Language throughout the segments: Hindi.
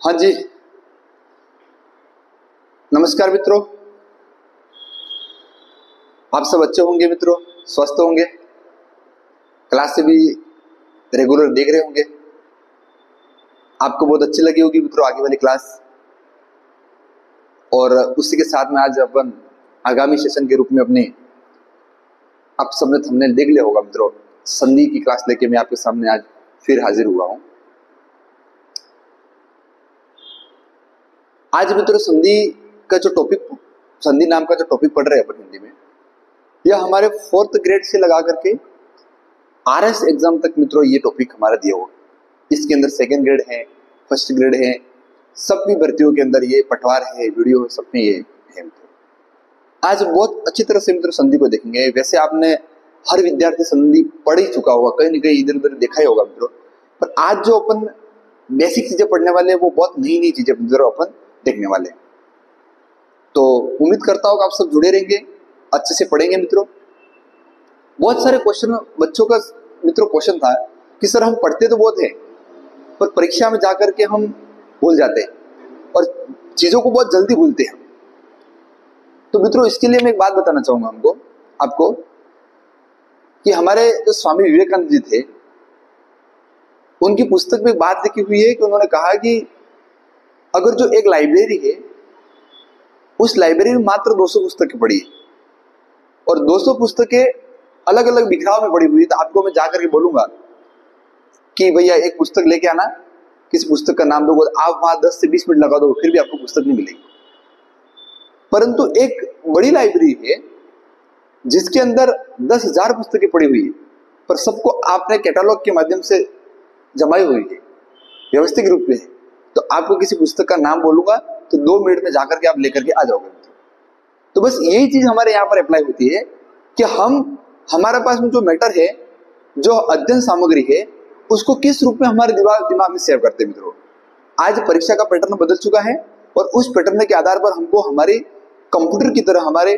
हाँ जी, नमस्कार मित्रों। आप सब अच्छे होंगे मित्रों, स्वस्थ होंगे, क्लास से भी रेगुलर देख रहे होंगे। आपको बहुत अच्छी लगी होगी मित्रों आगे वाली क्लास। और उसी के साथ में आज अपन आगामी सेशन के रूप में अपने आप सबने थंबनेल देख लिया होगा मित्रों, संधि की क्लास लेके मैं आपके सामने आज फिर हाजिर हुआ हूं। आज मित्रों संधि का जो टॉपिक, संधि नाम का जो टॉपिक पढ़ रहे हैं अपन हिंदी में, यह हमारे 4th ग्रेड से लगा करके RS एग्जाम तक मित्रों ये टॉपिक हमारा दिया हुआ। इसके अंदर 2nd ग्रेड है, 1st ग्रेड है, सब भी भर्तियों के अंदर ये पटवार है, वीडियो सब में ये है मित्रों। आज बहुत अच्छी तरह से मित्रों संधि को देखेंगे। वैसे आपने हर विद्यार्थी संधि पढ़ ही चुका होगा, कहीं न कहीं इधर उधर देखा ही होगा मित्रों, पर आज जो अपन बेसिक चीजें पढ़ने वाले हैं वो बहुत नई नई चीजें मित्रों अपन देखने वाले हैं। तो उम्मीद करता हूँ कि आप सब जुड़े रहेंगे, अच्छे से पढ़ेंगे मित्रों। बहुत सारे क्वेश्चन बच्चों का मित्रों क्वेश्चन था कि सर हम पढ़ते तो बहुत है पर परीक्षा में जाकर के हम भूल जाते हैं और चीजों को बहुत जल्दी भूलते हैं। तो मित्रों इसके लिए मैं एक बात बताना चाहूंगा आपको कि हमारे जो स्वामी विवेकानंद जी थे, उनकी पुस्तक में एक बात लिखी हुई है कि उन्होंने कहा कि अगर जो एक लाइब्रेरी है, उस लाइब्रेरी में मात्र 200 पुस्तकें पड़ी है और 200 पुस्तकें अलग अलग बिखराव में पड़ी हुई है, तो आपको मैं जाकर के बोलूंगा कि भैया एक पुस्तक लेके आना, किसी पुस्तक का नाम दोगे, आप वहां 10 से 20 मिनट लगा दो फिर भी आपको पुस्तक नहीं मिलेगी। परंतु एक बड़ी लाइब्रेरी है जिसके अंदर 10,000 पुस्तकें पड़ी हुई है, पर सबको आपने कैटलॉग के माध्यम से जमाई हुई है, व्यवस्थित रूप में है। तो आपको किसी पुस्तक का नाम बोलूंगा तो 2 मिनट में जाकर के आप लेकर के आ जाओगे। तो बस यही चीज हमारे यहाँ पर अप्लाई होती है कि हमारे पास में जो मैटर है, जो अध्ययन सामग्री है, उसको किस रूप में हमारे दिमाग में सेव करते हैं मित्रों। आज परीक्षा का पैटर्न बदल चुका है और उस पैटर्न के आधार पर हमको हमारे कंप्यूटर की तरह हमारे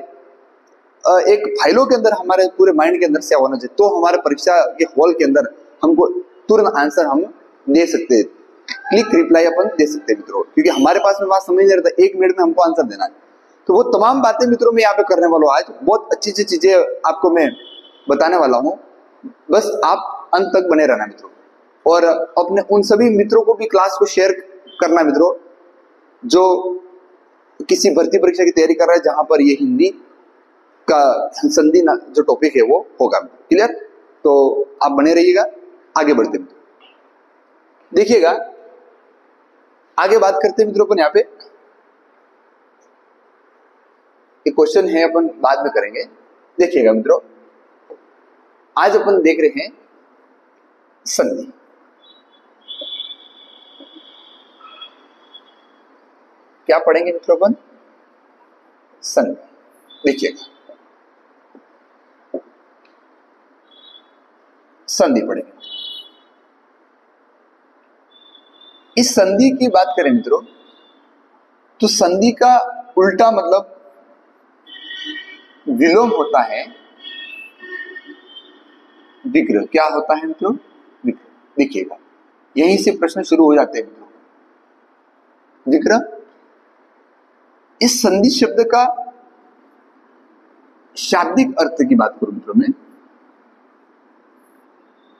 एक फाइलों के अंदर हमारे पूरे माइंड के अंदर सेव होना चाहिए। तो हमारे परीक्षा के हॉल के अंदर हमको तुरंत आंसर हम दे सकते हैं, क्लिक रिप्लाई अपन दे सकते हैं मित्रों, क्योंकि हमारे पास में बात समझ नहीं रहता, 1 मिनट में हमको आंसर देना है। तो वो तमाम बातें मित्रों मैं यहाँ पे करने वाला हूँ। आज बहुत अच्छी अच्छी चीजें आपको मैं बताने वाला हूँ, बस आप अंत तक बने रहना मित्रों। और अपने उन सभी मित्रों को भी क्लास को शेयर करना मित्रों जो किसी भर्ती परीक्षा की तैयारी कर रहा है, जहां पर ये हिंदी का संधि जो टॉपिक है वो होगा। क्लियर? तो आप बने रहिएगा, आगे बढ़ते मित्रों। देखिएगा आगे बात करते हैं मित्रों। अपन यहाँ पे एक क्वेश्चन है, अपन बाद में करेंगे। देखिएगा मित्रों, आज अपन देख रहे हैं संधि। क्या पढ़ेंगे मित्रों अपन? संधि। देखिएगा संधि पढ़ेंगे। इस संधि की बात करें मित्रों तो संधि का उल्टा मतलब विलोम होता है विग्रह। क्या होता है मित्रों? विग्रह। देखिएगा यहीं से प्रश्न शुरू हो जाते हैं मित्रों। विग्रह, इस संधि शब्द का शाब्दिक अर्थ की बात करूं मित्रों में,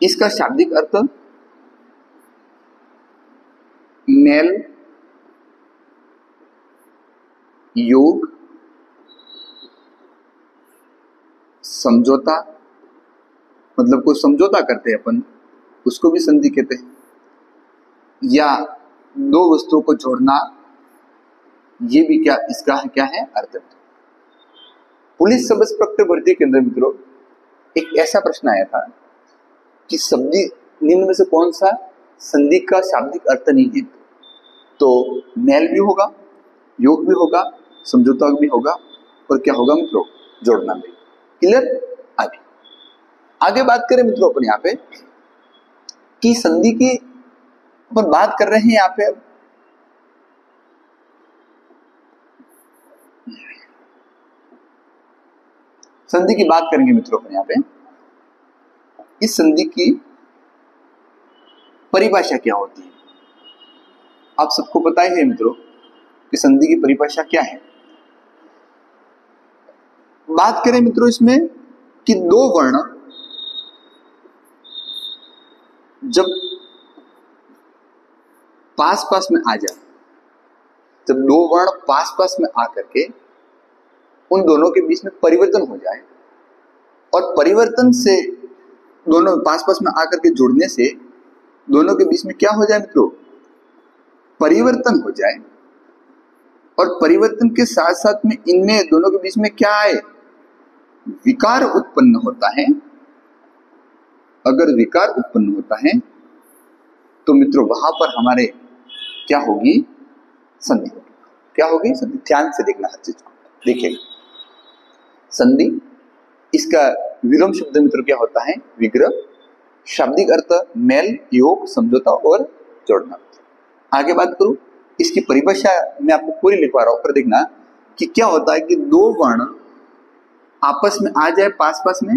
इसका शाब्दिक अर्थ मेल, योग, समझौता, मतलब कोई समझौता करते हैं अपन, उसको भी संधि कहते हैं, या 2 वस्तुओं को जोड़ना, ये भी क्या इसका क्या है अर्थ। पुलिस सब इंस्पेक्टर भर्ती के अंदर मित्रों एक ऐसा प्रश्न आया था कि संधि निम्न में से कौन सा संधि का शाब्दिक अर्थ नहीं है। तो मेल भी होगा, योग भी होगा, समझौता भी होगा, और क्या होगा मित्रों? जोड़ना भी। क्लियर? आगे आगे बात करें मित्रों अपन यहाँ पे कि संधि की अपन बात कर रहे हैं यहाँ पे। संधि की बात करेंगे मित्रों अपन यहाँ पे। इस संधि की परिभाषा क्या होती है? आप सबको पता ही है मित्रों कि संधि की परिभाषा क्या है। बात करें मित्रों इसमें कि दो वर्ण जब पास पास में आ जाए, जब दो वर्ण पास पास में आकर के उन दोनों के बीच में परिवर्तन हो जाए और परिवर्तन से दोनों पास पास में आकर के जुड़ने से दोनों के बीच में क्या हो जाए मित्रों, परिवर्तन हो जाए, और परिवर्तन के साथ साथ में इनमें दोनों के बीच में क्या आए, विकार उत्पन्न होता है। अगर विकार उत्पन्न होता है तो मित्रों वहां पर हमारे क्या होगी, संधि होगी। क्या होगी, संधि। ध्यान से देखना हर चीज को, देखिएगा संधि, इसका विलोम शब्द मित्रों क्या होता है, विग्रह। शाब्दिक अर्थ मेल, योग, समझौता और जोड़ना। आगे बात करूं, इसकी परिभाषा मैं आपको पूरी लिखवा रहा हूं, पर देखना कि क्या होता है कि दो वर्ण आपस में आ जाए पास पास में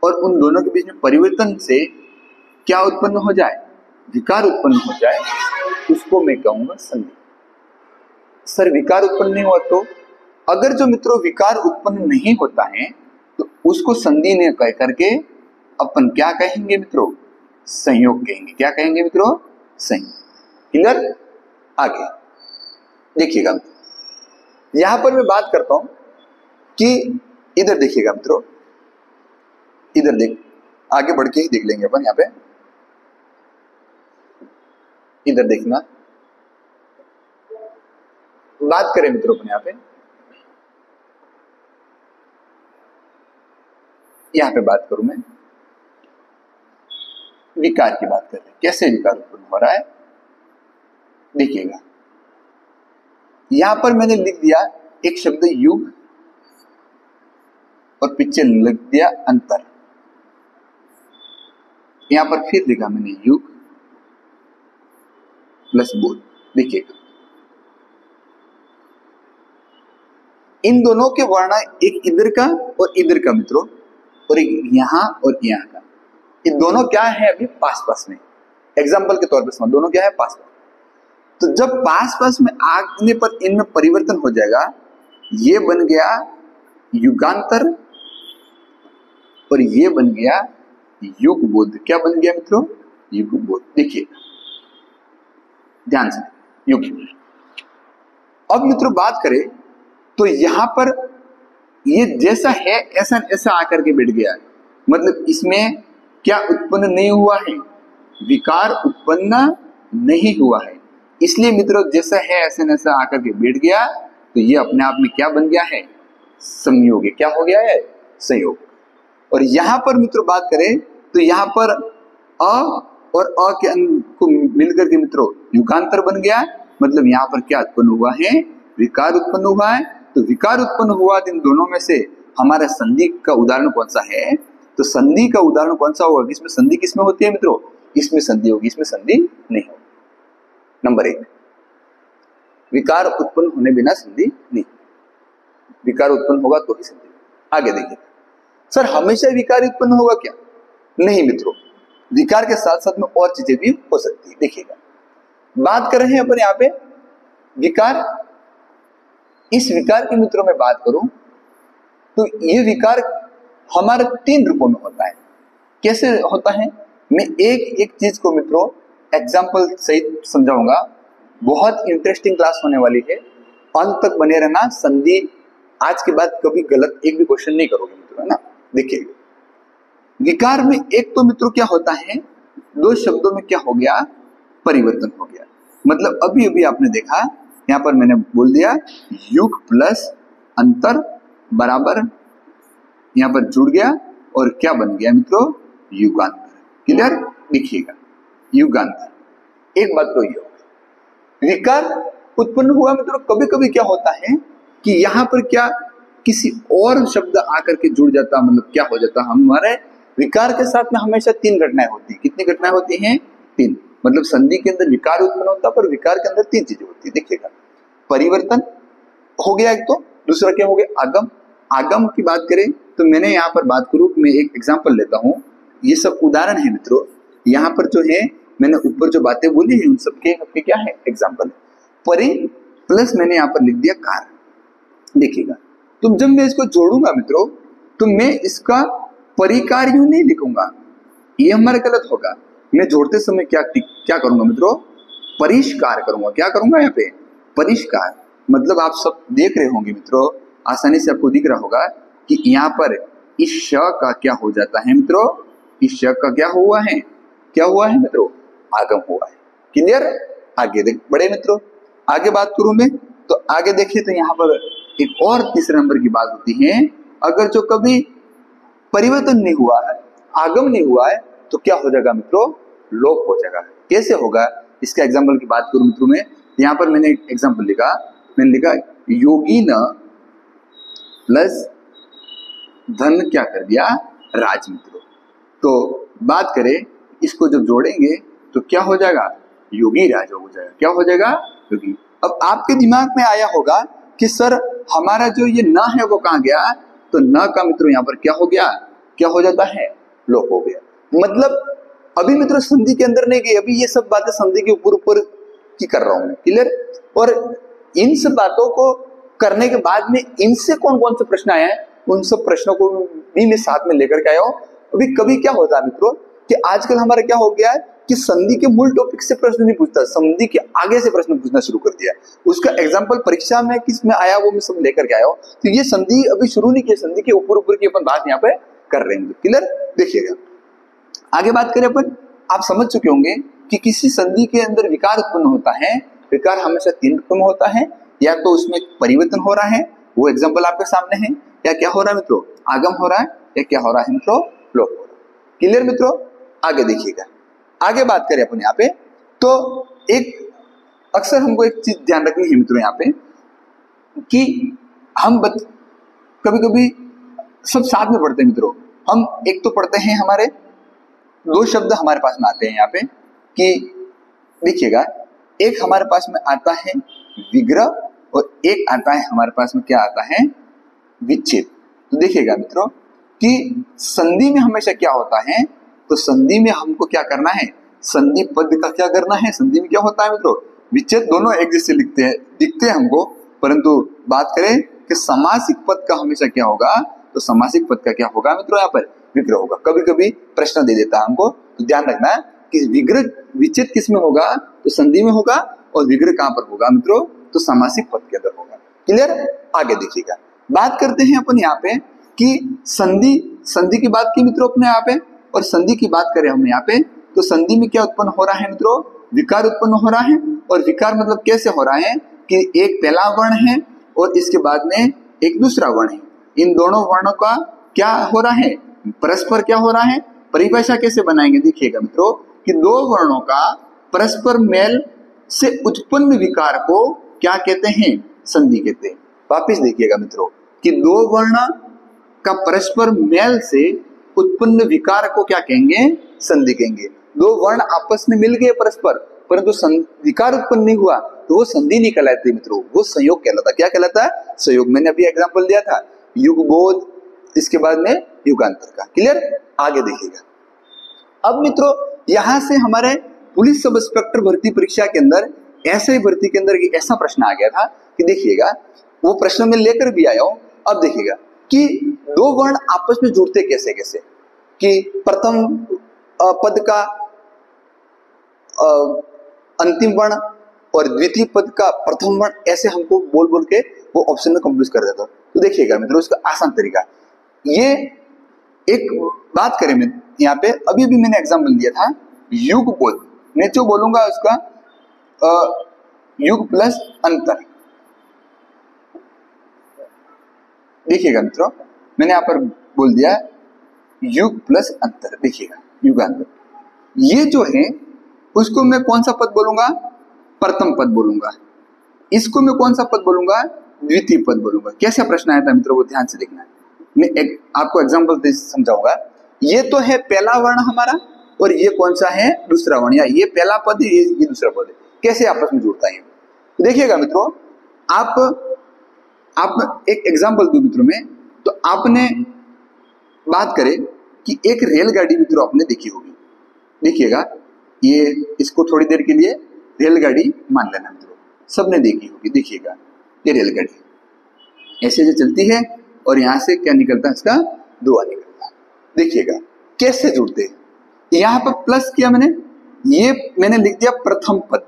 और उन दोनों के बीच में परिवर्तन से क्या उत्पन्न हो जाए, विकार उत्पन्न हो जाए, उसको मैं कहूंगा संधि। सर विकार उत्पन्न नहीं हुआ तो, अगर जो मित्रों विकार उत्पन्न नहीं होता है तो उसको संधि ने कह करके अपन क्या कहेंगे मित्रों, संयोग कहेंगे। क्या कहेंगे मित्रों, संयोग। क्लियर। आगे देखिएगा, यहां पर मैं बात करता हूं कि इधर देखिएगा मित्रों, इधर देख, आगे बढ़ के ही देख लेंगे अपन। यहां पे इधर देखना, बात करें मित्रों अपन यहां पे बात करूं मैं, विकार की बात कर रहे हैं, कैसे विकार उत्पन्न हो रहा है। देखिएगा यहां पर मैंने लिख दिया एक शब्द युग और पीछे लिख दिया अंतर। यहां पर फिर लिखा मैंने युग प्लस बोध। देखिएगा इन दोनों के वर्ण, एक इधर का और इधर का मित्रों, और एक यहां और यहां का, ये दोनों क्या है अभी पास पास में। एग्जाम्पल के तौर पर समझ, दोनों क्या है पास पास। तो जब पास पास में आने पर इनमें परिवर्तन हो जाएगा, ये बन गया युगांतर और ये बन गया युग बोध। क्या बन गया मित्रों, युग बोध। देखिए ध्यान से, युग। अब मित्रों बात करें तो यहां पर ये जैसा है ऐसा ऐसा आकर के बैठ गया, मतलब इसमें क्या उत्पन्न नहीं हुआ है, विकार उत्पन्न नहीं हुआ है। इसलिए मित्रों जैसा है ऐसा ऐसा आकर के बैठ गया, तो ये अपने आप में क्या बन गया है, संयोग। क्या हो गया है, संयोग। और यहां पर मित्रों बात करें तो यहां पर अ और अ के को मिलकर के मित्रों युगांतर बन गया, मतलब यहां पर क्या उत्पन्न हुआ है, विकार उत्पन्न हुआ है। तो विकार उत्पन्न हुआ इन दोनों में से हमारा संधि का उदाहरण कौन सा है, तो संधि का उदाहरण कौन सा होगा, इसमें संधि किसमें होती है मित्रों, इसमें संधि होगी, इसमें संधि नहीं होगी। नंबर एक, विकार उत्पन्न होने बिना संधि नहीं, विकार उत्पन्न होगा तो ही संधि। आगे देखिए, सर हमेशा विकार उत्पन्न होगा क्या, नहीं मित्रों, विकार के साथ साथ में और चीजें भी हो सकती है। देखिएगा बात कर रहे हैं अपन यहाँ पे विकार, इस विकार की मित्रों में बात करूं तो ये विकार हमारे तीन रूपों में होता है। कैसे होता है, मैं एक एक चीज को मित्रों एग्जाम्पल सहित समझाऊंगा। बहुत इंटरेस्टिंग क्लास होने वाली है, अंत तक बने रहना। संधि आज के बाद कभी गलत एक भी क्वेश्चन नहीं करोगे मित्रों, है ना। देखिए विकार में एक तो मित्रों क्या होता है, दो शब्दों में क्या हो गया, परिवर्तन हो गया। मतलब अभी अभी आपने देखा, यहां पर मैंने बोल दिया युग प्लस अंतर बराबर, यहां पर जुड़ गया और क्या बन गया मित्रों, युगांतर। क्लियर। देखिएगा युगांतर। एक बात तो ये हो, विकार उत्पन्न हुआ मित्रों, कभी कभी क्या होता है कि यहां पर क्या किसी और शब्द आकर के जुड़ जाता, मतलब क्या हो जाता, हमारे विकार के साथ में हमेशा तीन घटनाएं होती है। कितनी घटनाएं होती हैं, तीन। मतलब संधि के अंदर विकार उत्पन्न होता है, पर विकार के अंदर तीन चीजें होती है। देखिएगा परिवर्तन हो गया एक, तो दूसरा क्या हो गया, आगम। आगम की बात करें तो मैंने यहाँ पर बात करूं, मैं एक एग्जांपल लेता हूं, ये सब उदाहरण है मित्रों। यहाँ पर जो है मैंने ऊपर जो बातें बोली है उन सबके आपके क्या है एग्जाम्पल। परी प्लस मैंने यहाँ पर लिख दिया कार। देखिएगा, तो जब मैं इसको जोड़ूंगा मित्रों तो मैं इसका परिकार यूं नहीं लिखूंगा, ये हमारा गलत होगा। मैं जोड़ते समय क्या करूंगा मित्रों, परिष्कार करूंगा। क्या करूंगा यहाँ पे, परिष्कार। मतलब आप सब देख रहे होंगे मित्रों, आसानी से आपको दिख रहा होगा कि यहाँ पर इस श का क्या हो जाता है मित्रों, इस श का क्या हुआ है, क्या हुआ है मित्रों, आगम हुआ है। क्लियर। आगे देख बड़े मित्रों, आगे बात करूं मैं तो आगे देखिए तो यहाँ पर एक और तीसरे नंबर की बात होती है, अगर जो कभी परिवर्तन नहीं हुआ है, आगम नहीं हुआ है, तो क्या हो जाएगा मित्रों, लोप हो जाएगा। कैसे होगा, इसका एग्जाम्पल की बात करूं मित्रों में, यहाँ पर मैंने एक एग्जाम्पल लिखा, मैंने लिखा योगी न प्लस धन क्या कर दिया, राज मित्रों। तो बात करें इसको जब जोड़ेंगे तो क्या हो जाएगा, योगी राज हो जाएगा। क्या हो जाएगा, योगी। अब आपके दिमाग में आया होगा कि सर हमारा जो ये न है वो कहाँ गया, तो न का मित्रों यहाँ पर क्या हो गया, क्या हो जाता है, लोप हो गया। मतलब अभी मित्रों संधि के अंदर नहीं गई, अभी ये सब बातें संधि के ऊपर ऊपर की कर रहा हूं मैं। क्लियर। और इन सब बातों को करने के बाद में इनसे कौन कौन से प्रश्न आए हैं उन सब प्रश्नों को भी मैं साथ में लेकर के आया हूं। अभी कभी क्या होता है मित्रों कि आजकल हमारा क्या हो गया है कि संधि के मूल टॉपिक से प्रश्न नहीं पूछता, संधि के आगे से प्रश्न पूछना शुरू कर दिया। उसका एग्जाम्पल परीक्षा में किस में आया वो मैं सब लेकर के आया हूँ। तो ये संधि अभी शुरू नहीं की, संधि के ऊपर ऊपर की अपन बात यहाँ पे कर रहे हैं। क्लियर। देखिएगा आगे बात करें अपन, आप समझ चुके होंगे कि किसी संधि के अंदर विकार उत्पन्न होता है। विकार हमेशा तीन रूप में होता है, या तो उसमें परिवर्तन हो रहा है, वो एग्जाम्पल आपके सामने है, या क्या हो रहा है मित्रों, आगम हो रहा है, या क्या हो रहा है मित्रों, लोप हो रहा है। क्लियर मित्रों। आगे देखिएगा, आगे बात करें अपन यहाँ पे तो एक अक्सर हमको एक चीज ध्यान रखनी है मित्रों यहाँ पे कि हम कभी कभी सब साथ में पढ़ते हैं मित्रों। हम एक तो पढ़ते हैं, हमारे दो शब्द हमारे पास में आते हैं यहाँ पे कि देखिएगा, एक हमारे पास में आता है विग्रह और एक आता है हमारे पास में क्या आता है, विच्छेद। तो देखिएगा मित्रों कि संधि में हमेशा क्या होता है, तो संधि में हमको क्या करना है, संधि पद का क्या करना है, संधि में क्या होता है मित्रों, विच्छेद। दोनों एक जैसे दिखते हैं हमको, परंतु बात करें कि समासिक पद का हमेशा क्या होगा, तो समासिक पद का क्या होगा मित्रों, यहाँ पर विग्रह होगा। कभी कभी प्रश्न दे देता है हमको, तो ध्यान रखना है कि विग्रह विच्छेद किस में होगा, तो संधि में होगा, और विग्रह कहां पर होगा मित्रों, तो समासिक पद के अंदर होगा। क्लियर। आगे देखिएगा, बात करते हैं अपन यहाँ पे कि संधि की बात की मित्रों अपने यहाँ पे, और संधि की बात करें हम यहाँ पे तो संधि में क्या उत्पन्न हो रहा है मित्रों, विकार उत्पन्न हो रहा है। और विकार मतलब कैसे हो रहा है कि एक पहला वर्ण है और इसके बाद में एक दूसरा वर्ण है, इन दोनों वर्णों का क्या हो रहा है, परस्पर क्या हो रहा है। परिभाषा कैसे बनाएंगे, देखिएगा मित्रों कि दो वर्णों का परस्पर मेल से उत्पन्न विकार को क्या कहते हैं, संधि कहते हैं। वापिस देखिएगा मित्रों कि दो वर्ण का परस्पर मेल से उत्पन्न विकार को क्या कहेंगे, संधि कहेंगे। दो वर्ण आपस में मिल गए परस्पर, परंतु विकार उत्पन्न नहीं हुआ, तो वो संधि नहीं कहलाती मित्रों, वो संयोग कहलाता। क्या कहलाता है, संयोग। मैंने अभी एग्जांपल दिया था युगबोध, इसके बाद में युगांतर का। क्लियर। आगे देखिएगा, अब मित्रों यहां से हमारे पुलिस सब इंस्पेक्टर भर्ती परीक्षा के अंदर ऐसे भर्ती के अंदर ऐसा प्रश्न आ गया था कि देखिएगा, वो प्रश्न में लेकर भी आया हूं। अब देखिएगा कि दो वर्ण आपस में जुड़ते कैसे कैसे, कि प्रथम पद का अंतिम वर्ण और द्वितीय पद का प्रथम वर्ण, ऐसे हमको बोल बोल के वो ऑप्शन में कंप्यूज कर देता। तो देखिएगा मित्रों इसका आसान तरीका, ये एक बात करें मैं यहाँ पे, अभी भी मैंने एग्जाम्पल दिया था युगबोध। मैं जो बोलूंगा उसका युग प्लस अंतर। देखिएगा मित्रों मैंने यहाँ पर बोल दिया युग प्लस अंतर। देखिएगा युगांतर, ये जो है उसको मैं कौन सा पद बोलूंगा, प्रथम पद बोलूंगा। इसको मैं कौन सा पद बोलूंगा, द्वितीय पद बोलूंगा। कैसा प्रश्न आया था मित्रों, वो ध्यान से देखना है। मैं आपको एग्जांपल से समझाऊंगा। ये तो है पहला वर्ण हमारा, और ये कौन सा है, दूसरा वर्ण, या ये पहला पद है, ये दूसरा पद है। कैसे आपस में जुड़ता है तो देखिएगा मित्रों, आप एक एग्जांपल दूं मित्रों में, तो आपने बात करें कि एक रेलगाड़ी मित्रों आपने देखी होगी। देखिएगा ये इसको थोड़ी देर के लिए रेलगाड़ी मान लेना मित्रों, सबने देखी होगी। देखिएगा ये रेलगाड़ी ऐसे जो चलती है और यहाँ से क्या निकलता है, इसका धुआं निकलता है। देखिएगा कैसे जुड़ते हैं। यहाँ पर प्लस किया मैंने, ये मैंने लिख दिया प्रथम पद,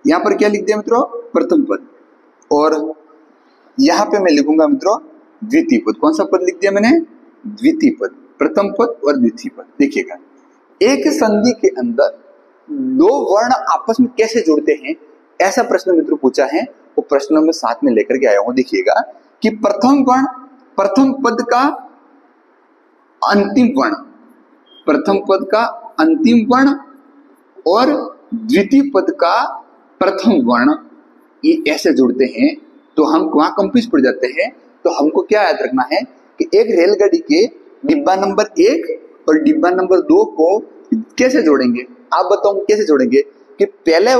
यहाँ पर क्या लिख दिया मित्रों, प्रथम पद, और यहाँ पे मैं लिखूंगा मित्रों द्वितीय पद। कौन सा पद लिख दिया मैंने, द्वितीय पद, प्रथम पद और द्वितीय पद। देखिएगा एक संधि के अंदर दो वर्ण आपस में कैसे जुड़ते हैं, ऐसा प्रश्न मित्रों पूछा है, वो प्रश्न में साथ में लेकर के आया हूं। देखिएगा कि प्रथम वर्ण, प्रथम पद का अंतिम वर्ण, प्रथम पद का अंतिम वर्ण और द्वितीय पद का प्रथम वर्ण, ये ऐसे जुड़ते हैं तो हम वहां कंफ्यूज पड़ जाते हैं। तो हमको क्या याद रखना है कि एक रेलगाड़ी के डिब्बा नंबर 1 और डिब्बा नंबर 2 को कैसे जोड़ेंगे, आप बताओ कैसे जोड़ेंगे कि पहले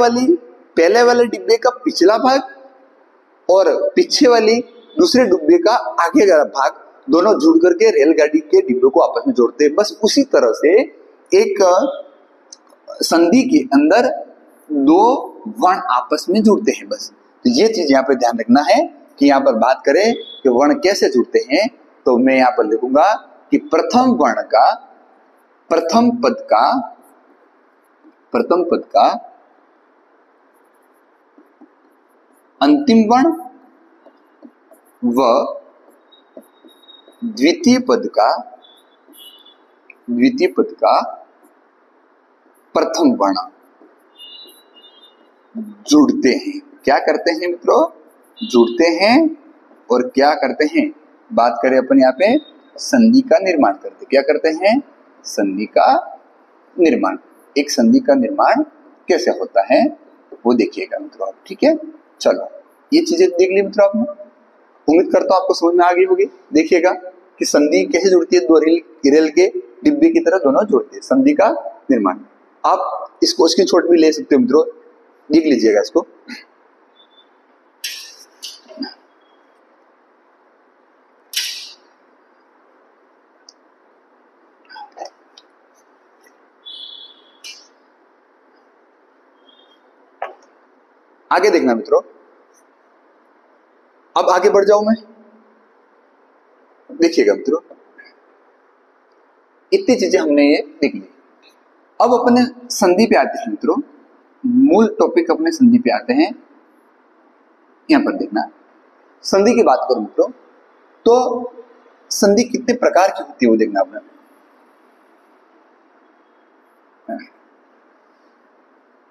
वाले डिब्बे का पिछला भाग और पीछे वाली दूसरे डिब्बे का आगे का भाग दोनों जुड़ करके रेलगाड़ी के डिब्बे को आपस में जोड़ते हैं। बस उसी तरह से एक संधि के अंदर दो वर्ण आपस में जुड़ते हैं। बस तो ये चीज यहाँ पे ध्यान रखना है कि यहाँ पर बात करें कि वर्ण कैसे जुड़ते हैं, तो मैं यहाँ पर लिखूंगा कि प्रथम वर्ण का, प्रथम पद का अंतिम वर्ण व द्वितीय पद का प्रथम वर्ण जुड़ते हैं। क्या करते हैं मित्रों, जुड़ते हैं और क्या करते हैं, बात करें अपन यहाँ पे संधि का निर्माण करते। क्या करते हैं, संधि का निर्माण। एक संधि का निर्माण कैसे होता है वो देखिएगा मित्रों, ठीक है। चलो ये चीजें देख ली मित्रों आपने, उम्मीद करता हूं आपको समझ में आ गई होगी। देखिएगा कि संधि कैसे जुड़ती है, दो रेल के डिब्बे की तरह दोनों जुड़ती है, संधि का निर्माण। आप इसको स्क्रीनशॉट भी ले सकते हो मित्रों, देख लीजिएगा इसको। आगे देखना मित्रों, अब आगे बढ़ जाऊं मैं। देखिएगा मित्रों इतनी चीजें हमने ये देख ली। अब अपने संधि पे आते हैं मित्रों, मूल टॉपिक अपने संधि पे आते हैं। यहां पर देखना, संधि की बात करूं मित्रों तो संधि कितने प्रकार की होती है वो देखना आपने।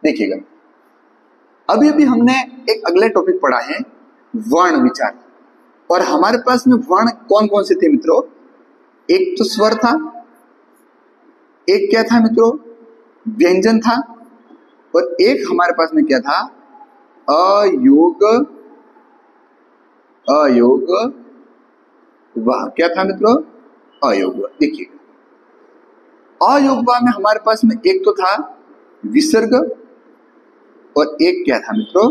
देखिएगा अभी अभी हमने एक अगला टॉपिक पढ़ा है वर्ण विचार, और हमारे पास में वर्ण कौन कौन से थे मित्रों, एक तो स्वर था, एक क्या था मित्रों, व्यंजन था, और एक हमारे पास में क्या था, अयोग वाह। क्या था मित्रों, अयोग वाह। देखिए अयोग वाह में हमारे पास में एक तो था विसर्ग और एक क्या था मित्रों,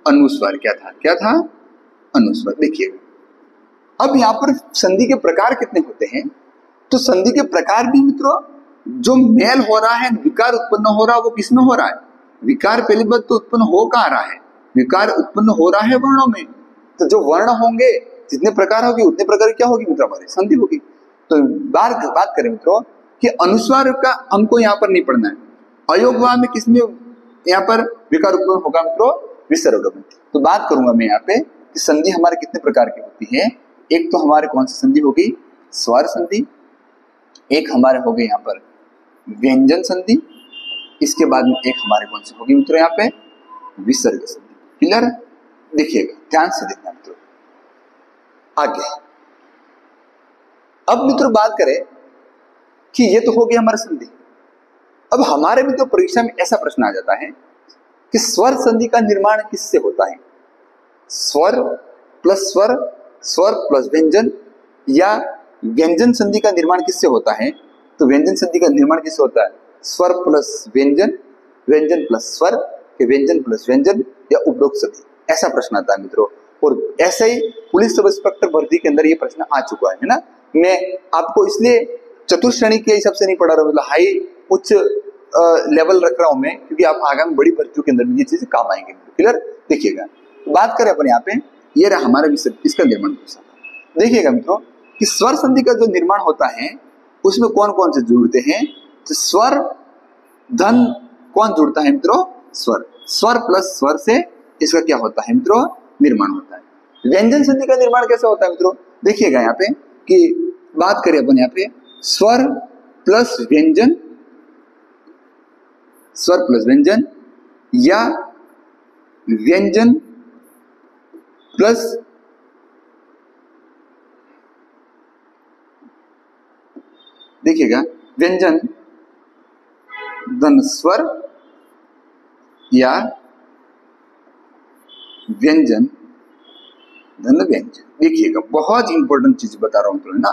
अनुस्वार। क्या था अनुस्वार। देखिए अब यहाँ पर संधि के प्रकार कितने होते हैं, तो संधि के प्रकार भी मित्रों, जो मेल हो रहा है, विकार उत्पन्न हो रहा है, वो किसमें हो रहा है, विकार पहली बात तो उत्पन्न हो कहाँ रहा है, विकार उत्पन्न हो रहा है वर्णों में। तो जो वर्ण होंगे जितने प्रकार होगी उतने प्रकार क्या होगी मित्रों, हमारी संधि होगी। तो बात करें मित्रों कि अनुस्वार का हमको यहाँ पर नहीं पढ़ना है, अयोगवा में किसमें यहाँ पर विकार उत्पन्न होगा मित्रों, विसर्ग में। तो बात करूंगा मैं यहाँ पे कि संधि हमारे कितने प्रकार की होती है। एक तो हमारे कौन सी संधि होगी, स्वर संधि, एक हमारे हो गए यहाँ पर व्यंजन संधि, इसके बाद में एक हमारे कौन सी होगी मित्रों यहाँ पे, विसर्ग संधि। क्लियर, देखिएगा ध्यान से देखना मित्रों। आगे अब मित्रों बात करें कि ये तो हो गया हमारा संधि। अब हमारे भी तो परीक्षा में ऐसा प्रश्न आ जाता है कि स्वर संधि का निर्माण किससे होता है, स्वर प्लस स्वर, स्वर प्लस व्यंजन, या व्यंजन संधि का निर्माण किससे होता है। तो व्यंजन संधि का निर्माण किससे होता है, स्वर प्लस व्यंजन, व्यंजन प्लस स्वर, व्यंजन प्लस व्यंजन, या उपरोक्त संधि। ऐसा प्रश्न आता है मित्रों, और ऐसे ही पुलिस सब इंस्पेक्टर भर्ती के अंदर ये प्रश्न आ चुका है ना। मैं आपको इसलिए चतुर्श्रेणी के हिसाब से नहीं पढ़ा रहा हूँ, मतलब हाई उच्च लेवल रख रहा हूं मैं, क्योंकि आप आगामी बड़ी भर्तियों के अंदर भी ये चीजें काम आएंगे। क्लियर? देखिएगा, बात करें अपन यहाँ पे, ये रहा हमारा विषय, इसका निर्माण कैसा। देखिएगा मित्रों कि स्वर संधि का जो निर्माण होता है उसमें कौन कौन से जुड़ते हैं, तो स्वर धन कौन जुड़ता है मित्रों, स्वर, स्वर प्लस स्वर से इसका क्या होता है मित्रों, निर्माण होता है। व्यंजन संधि का निर्माण कैसे होता है मित्रों, देखिएगा यहाँ पे कि बात करें अपन यहाँ पे स्वर प्लस व्यंजन, स्वर प्लस व्यंजन या व्यंजन प्लस देखिएगा व्यंजन धन स्वर या व्यंजन धन व्यंजन। देखिएगा बहुत इंपॉर्टेंट चीज बता रहा हूं तुम्हें ना,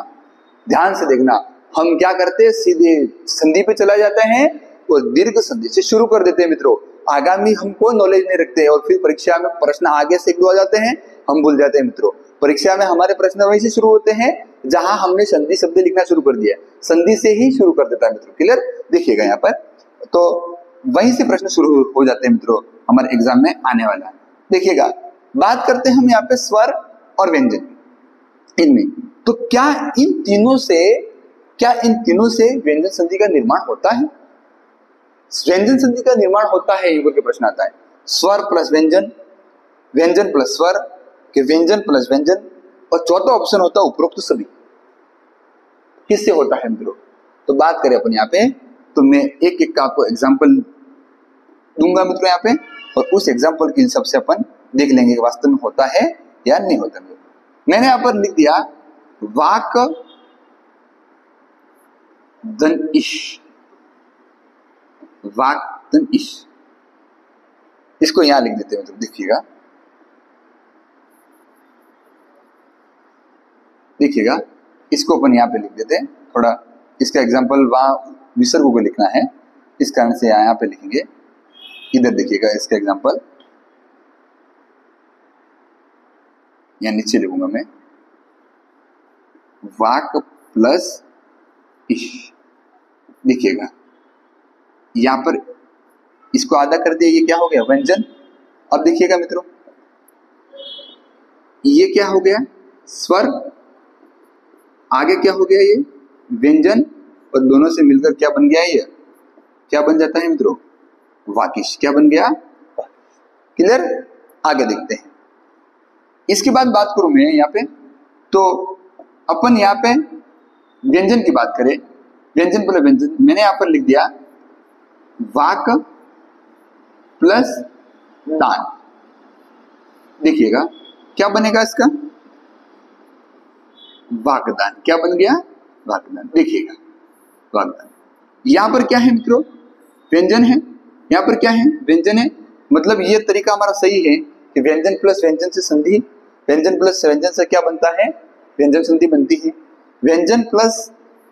ध्यान से देखना। हम क्या करते हैं, सीधे संधि पे चला जाते हैं और दीर्घ संधि से शुरू कर देते हैं मित्रों। आगामी हम कोई नॉलेज नहीं रखते और फिर परीक्षा में प्रश्न आगे से एक दो आ जाते हैं, हम भूल जाते हैं मित्रों। परीक्षा में हमारे प्रश्न वहीं से शुरू होते हैं जहां हमने संधि शब्द लिखना शुरू कर दिया, संधि से ही शुरू कर देता है मित्रों। क्लियर? देखिएगा यहाँ पर तो वहीं से प्रश्न शुरू हो जाते हैं मित्रों हमारे एग्जाम में आने वाला है। देखिएगा, बात करते हैं हम यहाँ पे स्वर और व्यंजन, इनमें तो क्या इन तीनों से व्यंजन संधि का निर्माण होता है? व्यंजन संधि का निर्माण होता है, ये बोल के प्रश्न आता है। स्वर प्लस व्यंजन, व्यंजन प्लस स्वर, के व्यंजन प्लस व्यंजन, और चौथा ऑप्शन होता है उपरोक्त सभी। किससे होता है मित्रों? तो बात करें अपन यहाँ पे, तो मैं एक एक का आपको एग्जाम्पल दूंगा मित्रों यहाँ पे, और उस एग्जाम्पल के हिसाब से अपन देख लेंगे कि वास्तव में होता है या नहीं होता। मैंने यहाँ पर लिख दिया वाक धन इश, वाक धन इश, इसको यहां लिख देते हैं मित्रों। देखिएगा इसको अपन यहाँ पे लिख देते हैं। थोड़ा इसका एग्जाम्पल वहां विसर्ग को लिखना है, इस कारण से यहाँ पे लिखेंगे। इधर देखिएगा इसका एग्जाम्पल, यहाँ नीचे लिखूंगा मैं वाक प्लस इश। देखिएगा यहां पर इसको आधा कर दिया, ये क्या हो गया, व्यंजन। अब देखिएगा मित्रों ये क्या हो गया, स्वर, आगे क्या हो गया, ये व्यंजन, और दोनों से मिलकर क्या बन गया, ये क्या बन जाता है मित्रों, वाकिश। क्या बन गया? क्लियर? आगे देखते हैं। इसके बाद बात करूं मैं यहाँ पे, तो अपन यहाँ पे व्यंजन की बात करें, व्यंजन प्लस व्यंजन, मैंने यहाँ पर लिख दिया वाक प्लस दान। देखिएगा क्या बनेगा इसका, वाकदान। क्या बन गया, वाकदान। देखिएगा वाकदान, यहां पर क्या है मित्रों, व्यंजन है, यहां पर क्या है, व्यंजन है। मतलब ये तरीका हमारा सही है कि व्यंजन प्लस व्यंजन से संधि, व्यंजन प्लस व्यंजन से क्या बनता है, व्यंजन संधि बनती है। व्यंजन प्लस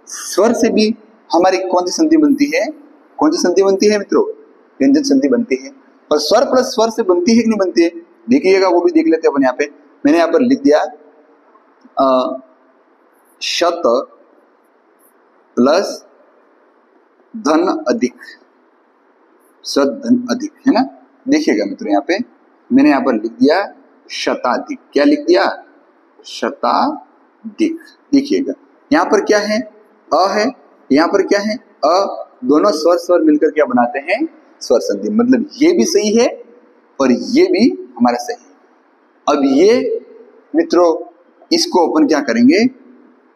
स्वर से भी हमारी कौन सी संधि बनती है, कौन सी संधि बनती है मित्रों, व्यंजन संधि बनती है। और स्वर प्लस स्वर से बनती है कि नहीं बनती है, देखिएगा वो भी देख लेते हैं अपन। यहाँ पे मैंने यहाँ पर लिख दिया शत प्लस धन अधिक, शत धन अधिक, है ना। देखिएगा मित्रों यहाँ पे मैंने यहाँ पर लिख दिया शताधिक। क्या लिख दिया, शताधिक। देखिएगा यहाँ पर क्या है, अ है, यहाँ पर क्या है, अ। दोनों स्वर स्वर मिलकर क्या बनाते हैं, स्वर संधि। मतलब ये भी सही है और ये भी हमारा सही है। अब ये मित्रों इसको अपन क्या करेंगे,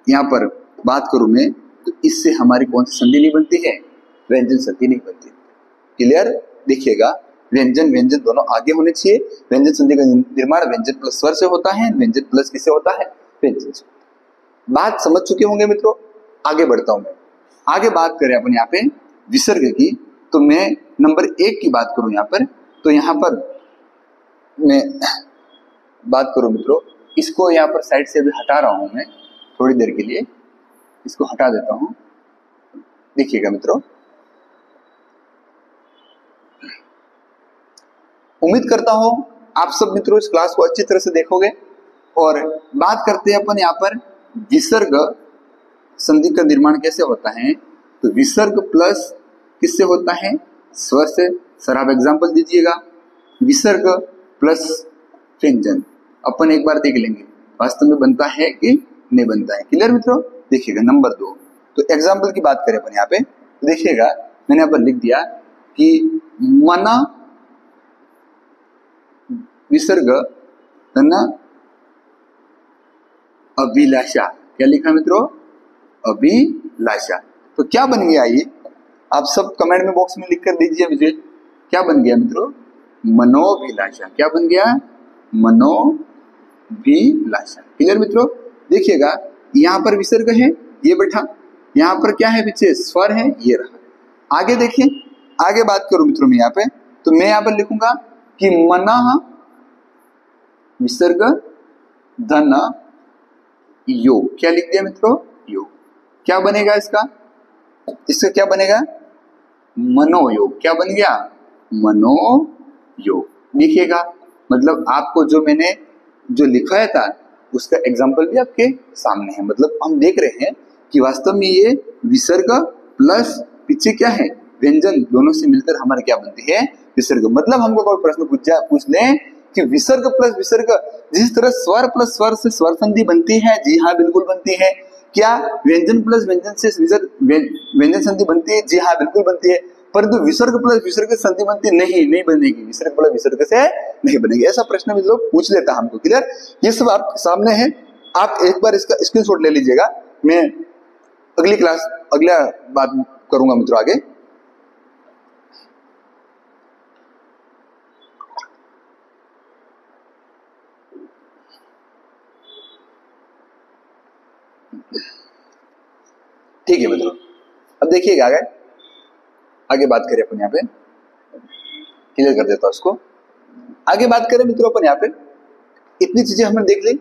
यहाँ पर बात करूं मैं, तो इससे हमारी कौन सी संधि नहीं बनती है, व्यंजन संधि नहीं बनती। क्लियर? देखिएगा व्यंजन व्यंजन दोनों आगे होने चाहिए। व्यंजन संधि का निर्माण व्यंजन प्लस स्वर से होता है, व्यंजन प्लस किससे होता है, व्यंजन से। बात समझ चुके होंगे मित्रों, आगे बढ़ता हूं मैं। आगे बात करें अपन यहाँ पे विसर्ग की, तो मैं नंबर 1 की बात करूं यहाँ पर, तो यहाँ पर मैं बात करूं मित्रों, इसको यहाँ पर साइड से अभी हटा रहा हूं मैं थोड़ी देर के लिए, इसको हटा देता हूं। देखिएगा मित्रों, उम्मीद करता हूं आप सब मित्रों इस क्लास को अच्छी तरह से देखोगे। और बात करते हैं अपन यहाँ पर विसर्ग संधि का निर्माण कैसे होता है। तो विसर्ग प्लस किससे होता है? स्वर से। सर आप एग्जाम्पल दीजिएगा। विसर्ग प्लस व्यंजन अपन एक बार देख लेंगे वास्तव में बनता है कि नहीं बनता है। क्लियर मित्रों? देखिएगा नंबर 2, तो एग्जाम्पल की बात करें अपन यहाँ पे, तो देखिएगा मैंने यहाँ पर लिख दिया कि मना विसर्ग धना अभिलाषा। क्या लिखा मित्रों? अभिलाषा। तो क्या बन गया ये? आप सब कमेंट में बॉक्स में लिख कर दीजिए मुझे, क्या बन गया मित्रों? मनोभिलाषा। क्या बन गया? मनोभिलाषा। क्लियर मित्रों? देखिएगा यहाँ पर विसर्ग है, ये बैठा, यहाँ पर क्या है? पीछे स्वर है, ये रहा। आगे देखिए, आगे बात करूं मित्रों मैं यहाँ पे, तो मैं यहाँ पर लिखूंगा कि मना विसर्ग धन योग। क्या लिख दिया मित्रों? योग। क्या बनेगा इसका? इसका क्या बनेगा? मनोयोग। क्या बन गया? मनोयोग। देखिएगा मतलब आपको जो मैंने जो लिखाया था उसका एग्जाम्पल भी आपके सामने है। मतलब हम देख रहे हैं कि वास्तव में ये विसर्ग प्लस पीछे क्या है? व्यंजन, दोनों से मिलकर हमारे क्या बनती है? विसर्ग। मतलब हमको कोई प्रश्न पूछ ले कि विसर्ग प्लस विसर्ग, जिस तरह स्वर प्लस स्वर से स्वर संधि बनती है, जी हाँ बिल्कुल बनती है। क्या व्यंजन प्लस व्यंजन से व्यंजन संधि बनती है? जी हाँ बिल्कुल बनती है। परंतु विसर्ग प्लस विसर्ग संधि बनती नहीं बनेगी। विसर्ग प्लस विसर्ग से नहीं बनेगी। ऐसा प्रश्न भी लोग पूछ लेता है हमको। क्लियर? ये सब आपके सामने है, आप एक बार इसका स्क्रीनशॉट ले लीजिएगा। मैं अगला बात करूंगा मित्रों आगे। ठीक है मित्रों, अब देखिएगा आगे बात करें अपन यहाँ पे, क्लियर कर देता हूं उसको। आगे बात करें मित्रों अपन यहाँ पे, इतनी चीजें हमने देख ली।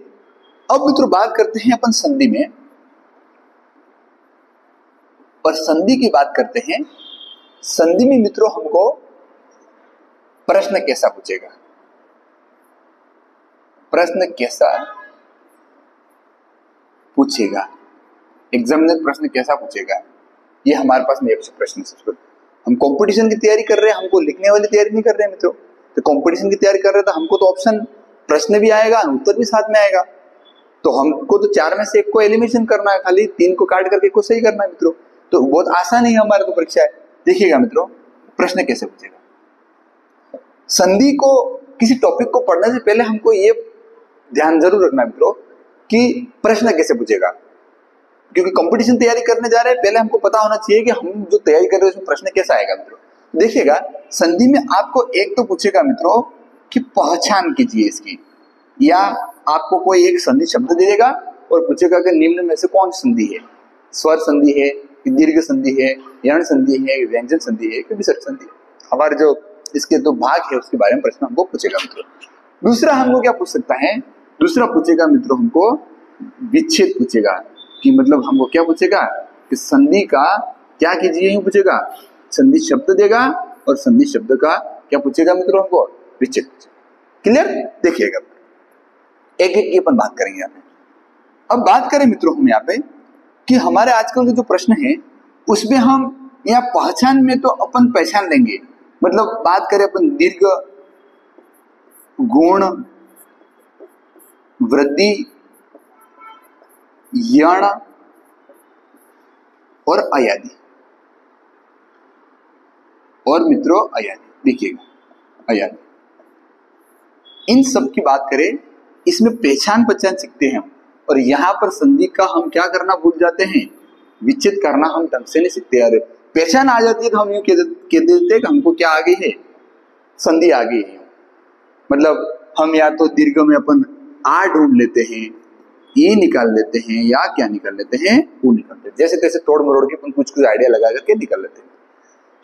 अब मित्रों बात करते हैं अपन संधि में, और संधि की बात करते हैं। संधि में मित्रों हमको प्रश्न कैसा पूछेगा? प्रश्न कैसा पूछेगा? एग्जामिनर प्रश्न कैसा पूछेगा? ये हमारे पास में एक प्रश्न है। हम कंपटीशन की तैयारी कर रहे हैं, हमको लिखने वाली तैयारी नहीं कर रहे हैं मित्रों। तो कंपटीशन की तैयारी कर रहे हैं तो हमको तो ऑप्शन प्रश्न भी आएगा, उत्तर भी साथ में आएगा। तो हमको तो 4 में से एक को एलिमिनेशन करना है, खाली 3 को काट करके को सही करना है मित्रों। तो बहुत आसान ही हमारा तो परीक्षा है। देखिएगा मित्रों प्रश्न कैसे पूछेगा। संधि को, किसी टॉपिक को पढ़ने से पहले हमको ये ध्यान जरूर रखना है मित्रों कि प्रश्न कैसे पूछेगा। क्योंकि कंपटीशन तैयारी करने जा रहे हैं, पहले हमको पता होना चाहिए कि हम जो तैयारी कर रहे हैं उसमें प्रश्न कैसा आएगा मित्रों। देखिएगा संधि में आपको एक तो पूछेगा मित्रों कि पहचान कीजिए इसकी, या आपको कोई एक संधि शब्द दे देगा और पूछेगा कि निम्न में से कौन सी संधि है? स्वर संधि है, दीर्घ संधि है, यण संधि है, व्यंजन संधि है कि विसर्ग संधि है। हमारे जो इसके दो भाग है उसके बारे में प्रश्न हमको पूछेगा मित्रों। दूसरा हमको क्या पूछ सकता है? दूसरा पूछेगा मित्रों हमको विच्छेद पूछेगा, कि मतलब हमको क्या पूछेगा कि संधि का क्या कीजिए, यूं पूछेगा। संधि शब्द देगा और संधि शब्द का क्या पूछेगा मित्रों? हमको विच्छेद पूछेगा। क्लियर? देखिएगा एक एक की अपन बात करेंगे यहाँ पे। अब बात करें मित्रों हम यहाँ पे कि हमारे आजकल के जो प्रश्न है उसमें हम यहाँ पहचान में तो अपन पहचान लेंगे। मतलब बात करें अपन दीर्घ, गुण, वृद्धि, यण और अयादि, और मित्रों अयादि। देखिएगा अयादि, इन सब की बात करें, इसमें पहचान सीखते हैं हम। और यहाँ पर संधि का हम क्या करना भूल जाते हैं? विच्छेद करना हम ढंग से नहीं सीखते। यार पहचान आ जाती है तो हम यूं कह देते हैं कि हमको क्या आ गई है? संधि आ गई है। मतलब हम या तो दीर्घ में अपन आ ढूंढ लेते हैं, ये निकाल लेते हैं, या क्या निकाल लेते हैं? वो निकाल लेते हैं। जैसे तैसे तोड़ मरोड़ के कुछ आइडिया लगा करके निकाल लेते हैं।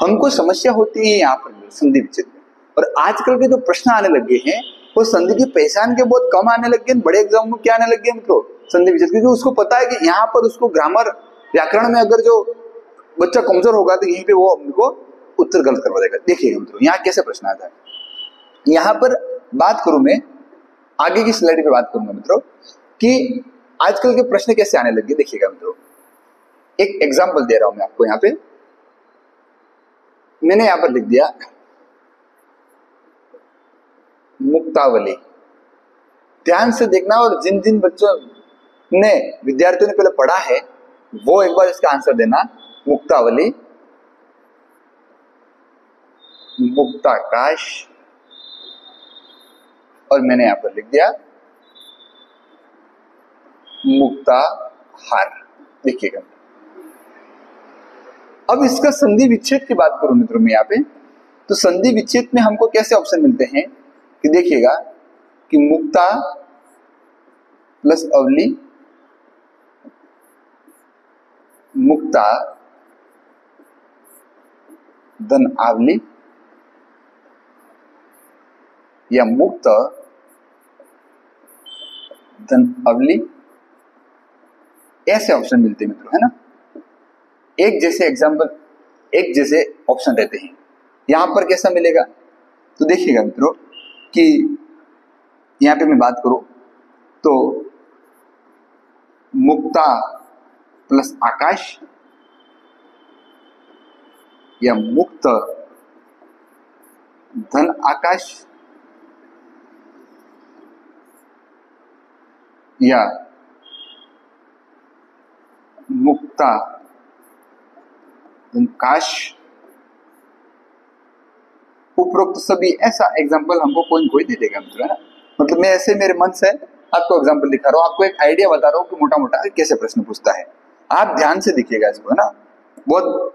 हमको समस्या होती है यहाँ पर संधि विच्छेद में। और आजकल के जो प्रश्न आने लगे हैं वो संधि की पहचान के बहुत कम आने लगे हैं। बड़े एग्जाम में क्या आने लगे मित्रों? संधि विच्छेद। क्योंकि उसको पता है कि यहाँ पर उसको ग्रामर, व्याकरण में अगर जो बच्चा कमजोर होगा तो यहीं पे वो हमको उत्तर गलत करवा देगा। देखिएगा मित्रों यहाँ कैसे प्रश्न आता है। यहाँ पर बात करूं मैं, आगे की स्लाइड पे बात करूंगा मित्रों कि आजकल के प्रश्न कैसे आने लगे। देखिएगा मित्रों एक एग्जाम्पल दे रहा हूं मैं आपको यहाँ पे। मैंने यहां पर लिख दिया मुक्तावली। ध्यान से देखना, और जिन जिन बच्चों ने विद्यार्थियों ने पहले पढ़ा है वो एक बार इसका आंसर देना। मुक्तावली, मुक्ताकाश, और मैंने यहां पर लिख दिया मुक्ताहार। देखिएगा, अब इसका संधि विच्छेद की बात करूं मित्रों में यहाँ पे, तो संधि विच्छेद में हमको कैसे ऑप्शन मिलते हैं कि देखिएगा कि मुक्ता प्लस अवली, मुक्ता धन आवली, या मुक्त धन अवली, ऐसे ऑप्शन मिलते हैं मित्रों, है ना। एक जैसे एग्जाम्पल, एक जैसे ऑप्शन रहते हैं। यहां पर कैसा मिलेगा तो देखिएगा मित्रों कि यहां पे मैं बात करूं तो मुक्ता प्लस आकाश, या मुक्त धन आकाश, या मुक्ता धन काश। उपरोक्त सभी, ऐसा एग्जाम्पल हमको कोई कोई दे देगा मित्रों, है ना। मतलब मैं ऐसे मेरे मन से आपको एग्जाम्पल दिखा रहा हूं, आपको एक आइडिया बता रहा हूं कि मोटा मोटा कैसे प्रश्न पूछता है। आप ध्यान से देखिएगा इसको, है ना। बहुत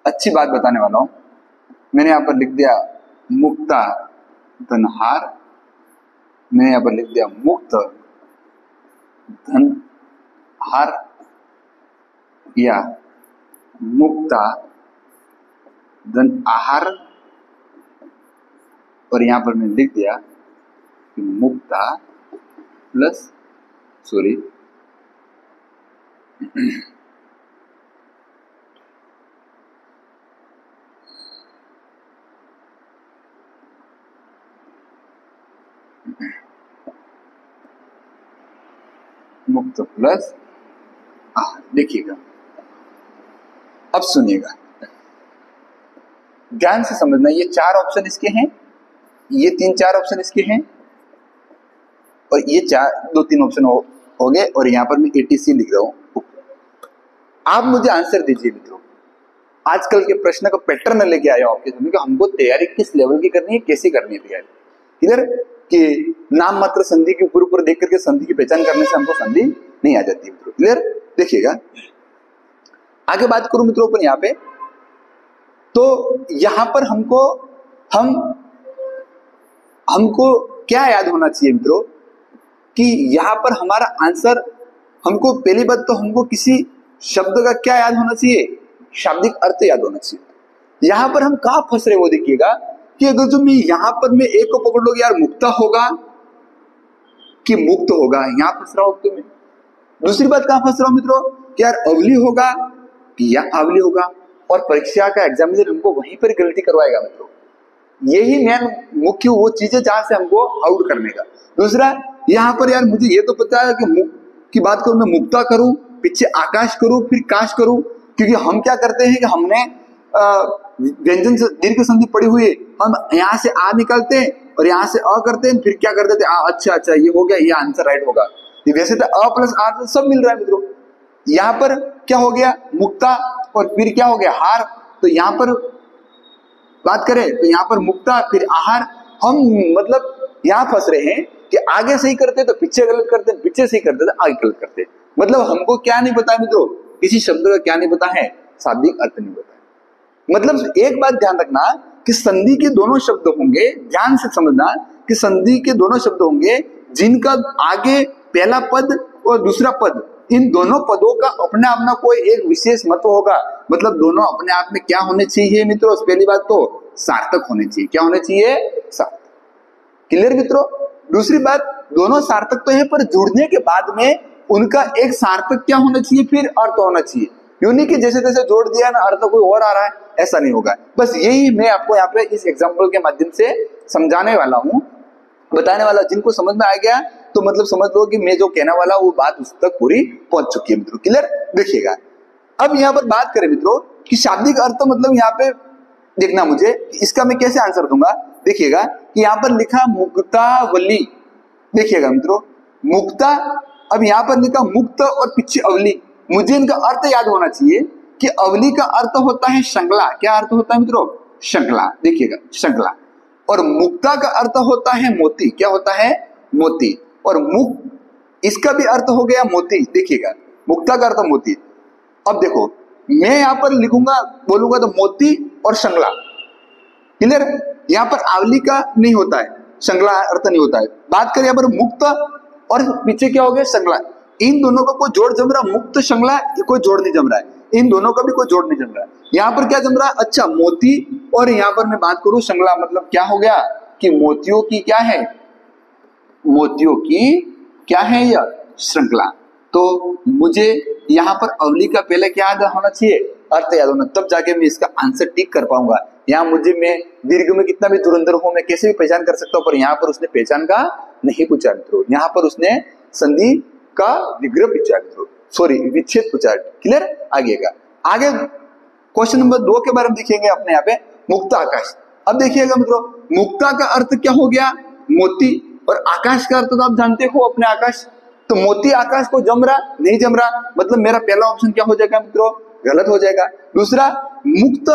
अच्छी बात बताने वाला हूं। मैंने यहां पर लिख दिया मुक्ता धनहार, मैंने यहां पर लिख दिया मुक्त धन हार, या मुक्ता धन आहार, और यहां पर मैंने लिख दिया कि मुक्ता प्लस सॉरी मुक्त प्लस आहार। देखिएगा, अब सुनिएगा, ध्यान से समझना। ये चार ऑप्शन इसके हैं, ये तीन चार ऑप्शन इसके हैं, और ये चार दो तीन ऑप्शन हो गए, और यहां पर मैं एटीसी लिख रहा हूं। आप मुझे आंसर दीजिए मित्रों। आजकल के प्रश्न का पैटर्न लेके आया हूं आपके सामने कि हमको तैयारी किस लेवल की करनी है, कैसी करनी है तैयारी। क्लियर कि नाम मात्र संधि के ऊपर ऊपर देख करके संधि की पहचान करने से हमको संधि नहीं आ जाती मित्रों। क्लियर, देखिएगा आगे बात करूं मित्रों अपन यहाँ पे, तो यहां पर हमको क्या याद होना चाहिए मित्रों कि यहां पर हमारा आंसर, हमको पहली बात तो हमको किसी शब्द का क्या याद होना चाहिए, शाब्दिक अर्थ याद होना चाहिए। यहां पर हम कहां फंस रहे वो देखिएगा कि अगर जो मैं यहां पर मैं एक को पकड़ लो यार, मुक्ता होगा कि मुक्त होगा, यहां फंस रहा हूं तो मैं। दूसरी बात कहां फंस रहा हूं मित्रों कि यार अवली होगा कि या आवली होगा, और परीक्षा का एग्जामिनर हमको वहीं पर गलती करवाएगा मित्रों। यही मेन मुख्य वो चीजें जहां से हमको आउट करने का। दूसरा, यहाँ पर यार मुझे ये तो पता है कि की बात करूं मैं मुक्ता करूं, पीछे आकाश करूं, फिर काश करूं, क्योंकि हम क्या करते हैं कि हमने व्यंजन से दीर्घ संधि पड़ी हुई है, हम यहाँ से आ निकालते हैं और यहाँ से अ करते हैं, फिर क्या कर देते हैं अच्छा ये हो गया, ये आंसर राइट होगा। वैसे तो अ प्लस आर तो सब मिल रहा है मित्रों। यहाँ पर क्या हो गया मुक्ता, और फिर क्या हो गया हार। तो यहाँ पर बात करें तो यहाँ पर मुक्ता फिर आहार, हम मतलब यहाँ फंस रहे हैं कि आगे सही करते तो पीछे गलत करते, पीछे सही करते तो आगे गलत करते। मतलब हमको क्या नहीं पता मित्रों, किसी शब्द का क्या नहीं पता है, शाब्दिक अर्थ नहीं पता है। मतलब एक बात ध्यान रखना कि संधि के दोनों शब्द होंगे, ध्यान से समझना कि संधि के दोनों शब्द होंगे जिनका आगे पहला पद और दूसरा पद, इन दोनों पदों का अपना अपना कोई एक विशेष महत्व होगा। मतलब दोनों अपने आप में क्या होने चाहिए मित्रों, पहली बात तो सार्थक होने चाहिए। क्या होने चाहिए, सार्थक। क्लियर मित्रों। दूसरी बात, दोनों सार्थक तो है पर जुड़ने के बाद में उनका एक सार्थक क्या होना चाहिए, फिर अर्थ होना चाहिए। यूं नहीं कि जैसे तैसे जोड़ दिया ना अर्थ कोई और आ रहा है, ऐसा नहीं होगा। बस यही मैं आपको यहाँ पे इस एग्जाम्पल के माध्यम से समझाने वाला हूँ, बताने वाला। जिनको समझ में आ गया तो मतलब समझ लो कि मैं जो कहने वाला वो बात उस तक पूरी पहुंच चुकी है मित्रों। क्लियर, देखिएगा अब यहाँ पर बात करें मित्रों कि शाब्दिक अर्थ मतलब यहाँ पे देखना मुझे इसका मैं कैसे आंसर दूंगा। देखिएगा कि यहाँ पर लिखा मुक्तावली, देखिएगा मित्रों मुक्ता, अब यहाँ पर लिखा मुक्त और पीछे अवली, मुझे इनका अर्थ याद होना चाहिए कि अवली का अर्थ होता है श्रृंखला। क्या अर्थ होता है मित्रों? श्रृंखला। देखिएगा श्रृंखला। और मुक्ता का अर्थ होता है मोती। क्या होता है? मोती। और मुक्त, इसका भी अर्थ हो गया मोती। देखिएगा मुक्ता का अर्थ मोती। अब देखो मैं यहाँ पर लिखूंगा, बोलूंगा तो मोती और श्रृंखला। क्लियर? यहाँ पर आवली का नहीं होता है, श्रृंखला अर्थ नहीं होता है। बात करें यहाँ पर मुक्त और पीछे क्या हो गया? श्रृंखला। इन दोनों का कोई जोड़ जम रहा, मुक्त श्रृंखला कोई जोड़ नहीं जम रहा है, इन दोनों का भी कोई जोड़ नहीं जम रहा है। यहाँ पर क्या जम रहा है? अच्छा मोती, और यहाँ पर मैं बात करूं श्रृंखला, मतलब क्या हो गया कि मोतियों की क्या है? मोतियों की क्या है? यह श्रृंखला। तो मुझे यहाँ पर अवली का पहले क्या याद होना चाहिए? अर्थ याद होना, तब जाके मैं इसका आंसर टिक कर पाऊंगा। यहाँ मुझे, मैं दीर्घ में कितना भी धुरंधर हूं, मैं कैसे भी पहचान कर सकता हूँ, पर यहाँ पर उसने पहचान का नहीं पूछा मित्रों। यहाँ पर उसने संधि का विग्रह पूछा मित्रों, सॉरी विच्छेद पूछा। क्लियर? आगेगा आगे क्वेश्चन नंबर 2 के बारे में देखेंगे अपने यहाँ पे, मुक्ता आकाश। अब देखिएगा मित्रों मुक्ता का अर्थ क्या हो गया? मोती। और आकाश का अर्थ तो आप जानते हो अपने आकाश। तो मोती आकाश को जम रहा नहीं जम रहा, मतलब मेरा पहला ऑप्शन क्या हो जाएगा मित्रों? गलत हो जाएगा। दूसरा मुक्त,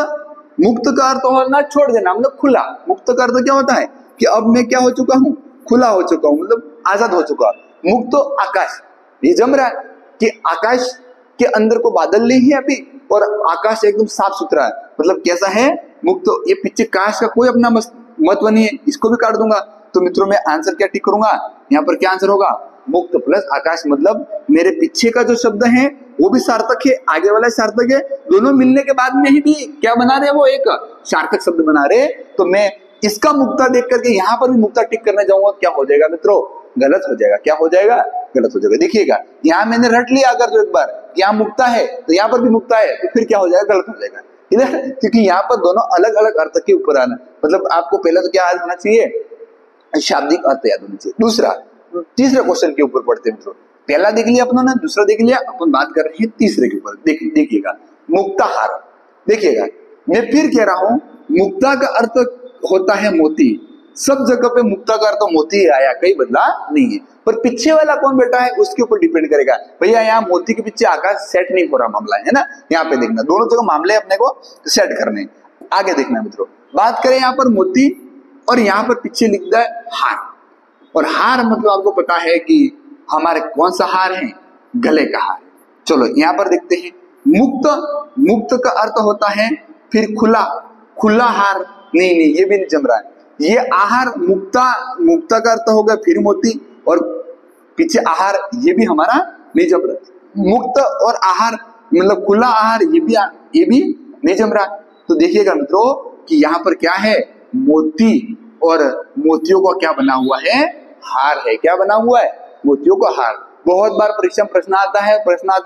मुक्त का अर्थ होना छोड़ देना, मतलब खुला। मुक्त का अर्थ क्या होता है कि अब मैं क्या हो चुका हूँ? खुला हो चुका हूँ, मतलब आजाद हो चुका। मुक्त तो आकाश नहीं जम रहा है कि आकाश के अंदर को बादल नहीं है अभी, और आकाश एकदम साफ सुथरा है, मतलब कैसा है? मुक्त। तो ये पीछे काश का कोई अपना महत्व नहीं है, इसको भी काट दूंगा। तो मित्रों मैं आंसर क्या टिक करूंगा? यहाँ पर क्या आंसर होगा? मुक्त प्लस आकाश, मतलब मेरे पीछे का जो शब्द है वो भी सार्थक है, आगे वाला सार्थक है, दोनों मिलने के बाद में ही भी क्या बना रहे? वो एक सार्थक शब्द बना रहे। तो मैं इसका मुक्ता देख करके यहाँ पर भी मुक्ता टिक करने जाऊंगा, क्या हो जाएगा मित्रों? गलत हो जाएगा। क्या हो जाएगा? गलत हो जाएगा। देखिएगा यहाँ मैंने रट लिया अगर जो एक बार यहाँ मुक्ता है तो यहाँ पर भी मुक्ता है, तो फिर क्या हो जाएगा? गलत हो जाएगा। क्योंकि यहाँ पर दोनों अलग अलग अर्थ के ऊपर आना, मतलब आपको पहले तो क्या याद होना चाहिए? शाब्दिक अर्थ याद होना चाहिए। दूसरा, तीसरे क्वेश्चन के ऊपर पढ़ते हैं मित्रों। पहला देख लिया अपनों ने, दूसरा देख लिया, अपन बात कर रहे हैं तीसरे के ऊपर। देखिएगा मुक्ताहार। देखिएगा मैं फिर कह रहा हूं, मुक्ता का अर्थ होता है मोती। सब जगह पे मुक्ता का अर्थ मोती आया, कहीं बदला नहीं है। पर पीछे वाला कौन बैठा है उसके ऊपर डिपेंड करेगा। भैया यहाँ मोती के पीछे आकाश सेट नहीं हो रहा मामला है ना, यहाँ पे देखना, दोनों जगह मामले अपने को सेट करने। आगे देखना मित्रों, बात करें यहाँ पर मोती और यहाँ पर पीछे लिखता है हार। और हार मतलब आपको पता है कि हमारे कौन सा हार है? गले का हार। चलो यहाँ पर देखते हैं, मुक्त, मुक्त का अर्थ होता है फिर खुला, खुला हार। नहीं नहीं ये भी नहीं जम रहा है। ये आहार, मुक्ता, मुक्ता का अर्थ होगा फिर मोती, और पीछे आहार, ये भी हमारा नहीं जम रहा। मुक्त और आहार मतलब खुला आहार, ये भी नहीं जम रहा। तो देखिएगा मित्रों कि यहाँ पर क्या है? मोती, और मोतियों का क्या बना हुआ है? हार है। क्या बना हुआ है? मोतियों का हार। बहुत बार परीक्षा में प्रश्न आता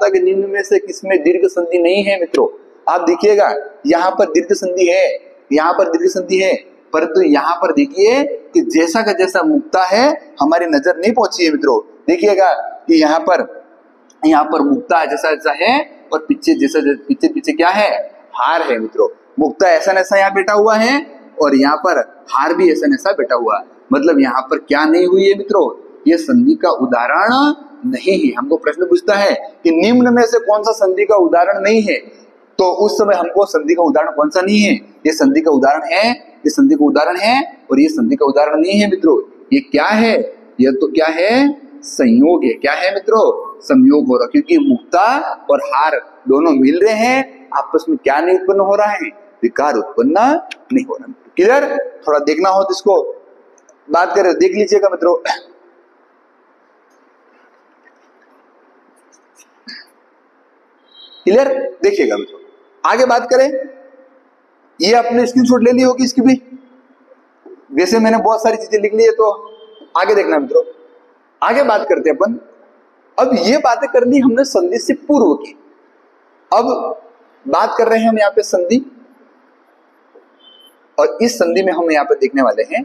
है कि निम्न में से किसमें दीर्घ संधि नहीं है मित्रों। आप देखिएगा यहाँ पर दीर्घ संधि है, यहाँ पर दीर्घ संधि है, परंतु यहाँ पर देखिए कि जैसा का जैसा मुक्ता है हमारी नजर नहीं पहुंची है मित्रों। देखिएगा कि यहाँ पर मुक्ता जैसा जैसा है, और पीछे जैसा पीछे क्या है? हार है मित्रों। मुक्ता ऐसा नैसा यहाँ बैठा हुआ है, और यहाँ पर हार भी ऐसा नैसा बैठा हुआ है। मतलब यहाँ पर क्या नहीं हुई है मित्रों? ये संधि का उदाहरण नहीं है। हमको प्रश्न पूछता है कि निम्न में से कौन सा संधि का उदाहरण नहीं है, तो उस समय हमको संधि का उदाहरण कौन सा नहीं है? ये संधि का उदाहरण है, ये संधि का उदाहरण है, और ये संधि का उदाहरण नहीं है मित्रों। ये क्या है? ये तो क्या है? संयोग है। क्या है मित्रों? संयोग हो रहा, क्योंकि मुक्ता और हार दोनों मिल रहे हैं, आपस में क्या नहीं उत्पन्न हो रहा है? विकार उत्पन्न नहीं हो रहा। क्लियर? थोड़ा देखना हो तो इसको बात करें, देख लीजिएगा मित्रों। क्लियर? देखिएगा मित्रों, आगे बात करें। ये आपने स्क्रीनशॉट ले ली होगी इसकी भी, वैसे मैंने बहुत सारी चीजें लिख ली है, तो आगे देखना मित्रों। आगे बात करते हैं अपन। अब ये बातें कर ली हमने संधि से पूर्व की, अब बात कर रहे हैं हम यहाँ पे संधि, और इस संधि में हम यहाँ पे देखने वाले हैं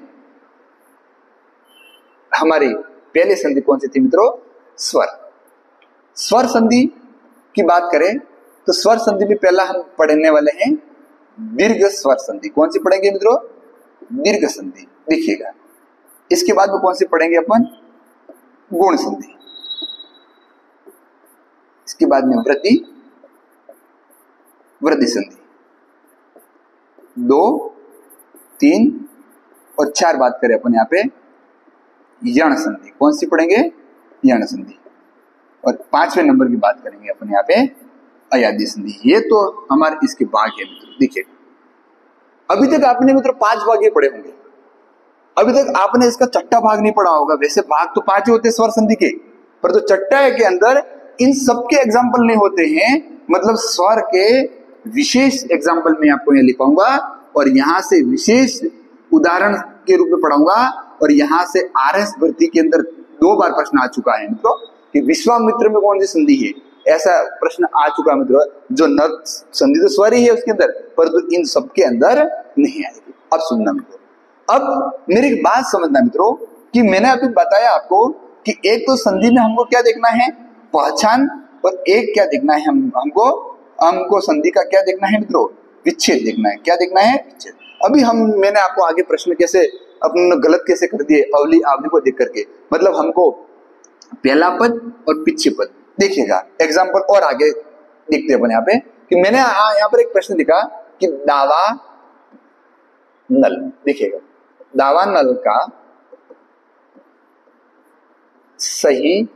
हमारी पहले संधि कौन सी थी मित्रों? स्वर। स्वर संधि की बात करें तो स्वर संधि में पहला हम पढ़ने वाले हैं दीर्घ स्वर संधि। कौन सी पढ़ेंगे मित्रों? दीर्घ संधि। देखिएगा, इसके बाद में कौन सी पढ़ेंगे अपन? गुण संधि। इसके बाद में वृद्धि, वृद्धि संधि। 2, 3 और 4 बात करें अपन यहाँ पे यण संधि। कौन सी पढ़ेंगे? यण संधि। और 5वें नंबर की बात करेंगे अपन यहाँ पे अयादी संधि। ये तो हमारे इसके भाग है मित्रों। देखिए, अभी तक आपने मित्रों 5 भाग ये पढ़े होंगे, अभी तक आपने इसका छठा भाग नहीं पढ़ा होगा। वैसे भाग तो 5 ही होते स्वर संधि के, पर तो छठा है के अंदर इन सबके एग्जाम्पल नहीं होते हैं। मतलब स्वर के विशेष एग्जाम्पल में आपको यहाँ लिखाऊंगा और यहां से विशेष उदाहरण के रूप में पढ़ाऊंगा। और यहां से आरएस भर्ती के अंदर 2 बार प्रश्न आ चुका है मित्रों कि विश्वामित्र में कौन सी संधि है, ऐसा प्रश्न आ चुका है मित्रों। जो न संधि तो स्वर ही है उसके अंदर, परंतु इन सबके अंदर नहीं आएगी। अब सुनना मित्रों, अब मेरी बात समझना मित्रों कि मैंने अभी बताया आपको कि एक तो संधि में हमको क्या देखना है? पहचान। और एक क्या देखना है? हमको संधि का क्या देखना है मित्रों? विच्छेद देखना है। क्या देखना है? विच्छेद। अभी मैंने आपको आगे प्रश्न कैसे अपने गलत कैसे कर दिए अवली आवली को देख करके। मतलब हमको पहला पद और पिछे पद देखिएगा। एग्जाम्पल और आगे देखते हैं अपन यहाँ पे कि मैंने यहाँ पर एक प्रश्न लिखा कि दावा नल। देखिएगा, दावा नल का सही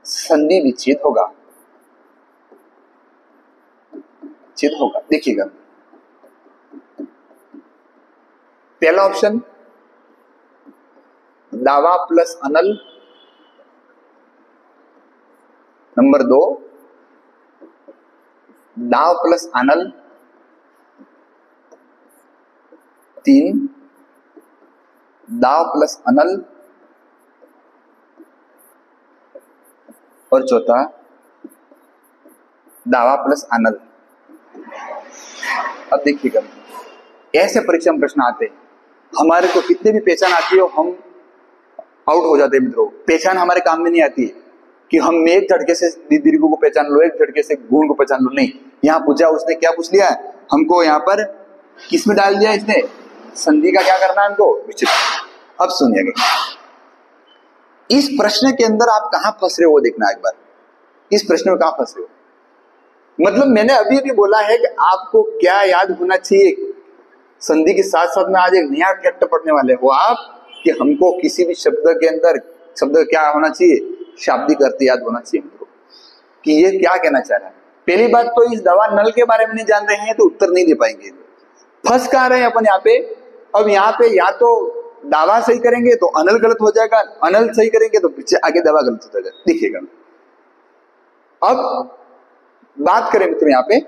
संधि विच्छेद होगा। देखिएगा, पहला ऑप्शन दावा प्लस अनल, नंबर 2 दाव प्लस अनल, 3 दाव प्लस अनल और चौथा दावा प्लस अनल। अब देखिएगा, ऐसे परीक्षा में प्रश्न आते हैं, हमारे को कितने भी पहचान आती हो हम आउट हो जाते हैं मित्रों। पहचान हमारे काम में नहीं आती है कि हम एक झटके से दीर्घ को पहचान लो, एक झटके से गुण को पहचान लो। नहीं, यहाँ पूछा, उसने क्या पूछ लिया हमको? यहाँ पर किस में डाल दिया इसने? संधि का क्या करना है हमको? विच्छेद। अब सुनिएगा, इस प्रश्न के अंदर आप कहां फंस रहे हो वो देखना एक बार। इस प्रश्न में कहां फंस रहे हो? मतलब मैंने अभी भी बोला है कि आपको क्या याद होना चाहिए। संधि के साथ साथ में आज एक नया फैक्ट पढ़ने वाले हो आप कि हमको किसी भी शब्द के अंदर शब्द क्या होना चाहिए? शाब्दिक अर्थ याद होना चाहिए मित्रों कि ये क्या कहना चाह रहा है। पहली बात तो इस दवा नल के बारे में नहीं जान रहे हैं तो उत्तर नहीं दे पाएंगे। फंस कहां रहे हैं अपन यहाँ पे? अब यहाँ पे या तो दावा सही करेंगे तो अनल गलत हो जाएगा, अनल सही करेंगे तो पीछे आगे दवा गलत हो जाएगा। देखिएगा, अब बात करें मित्रों यहाँ पे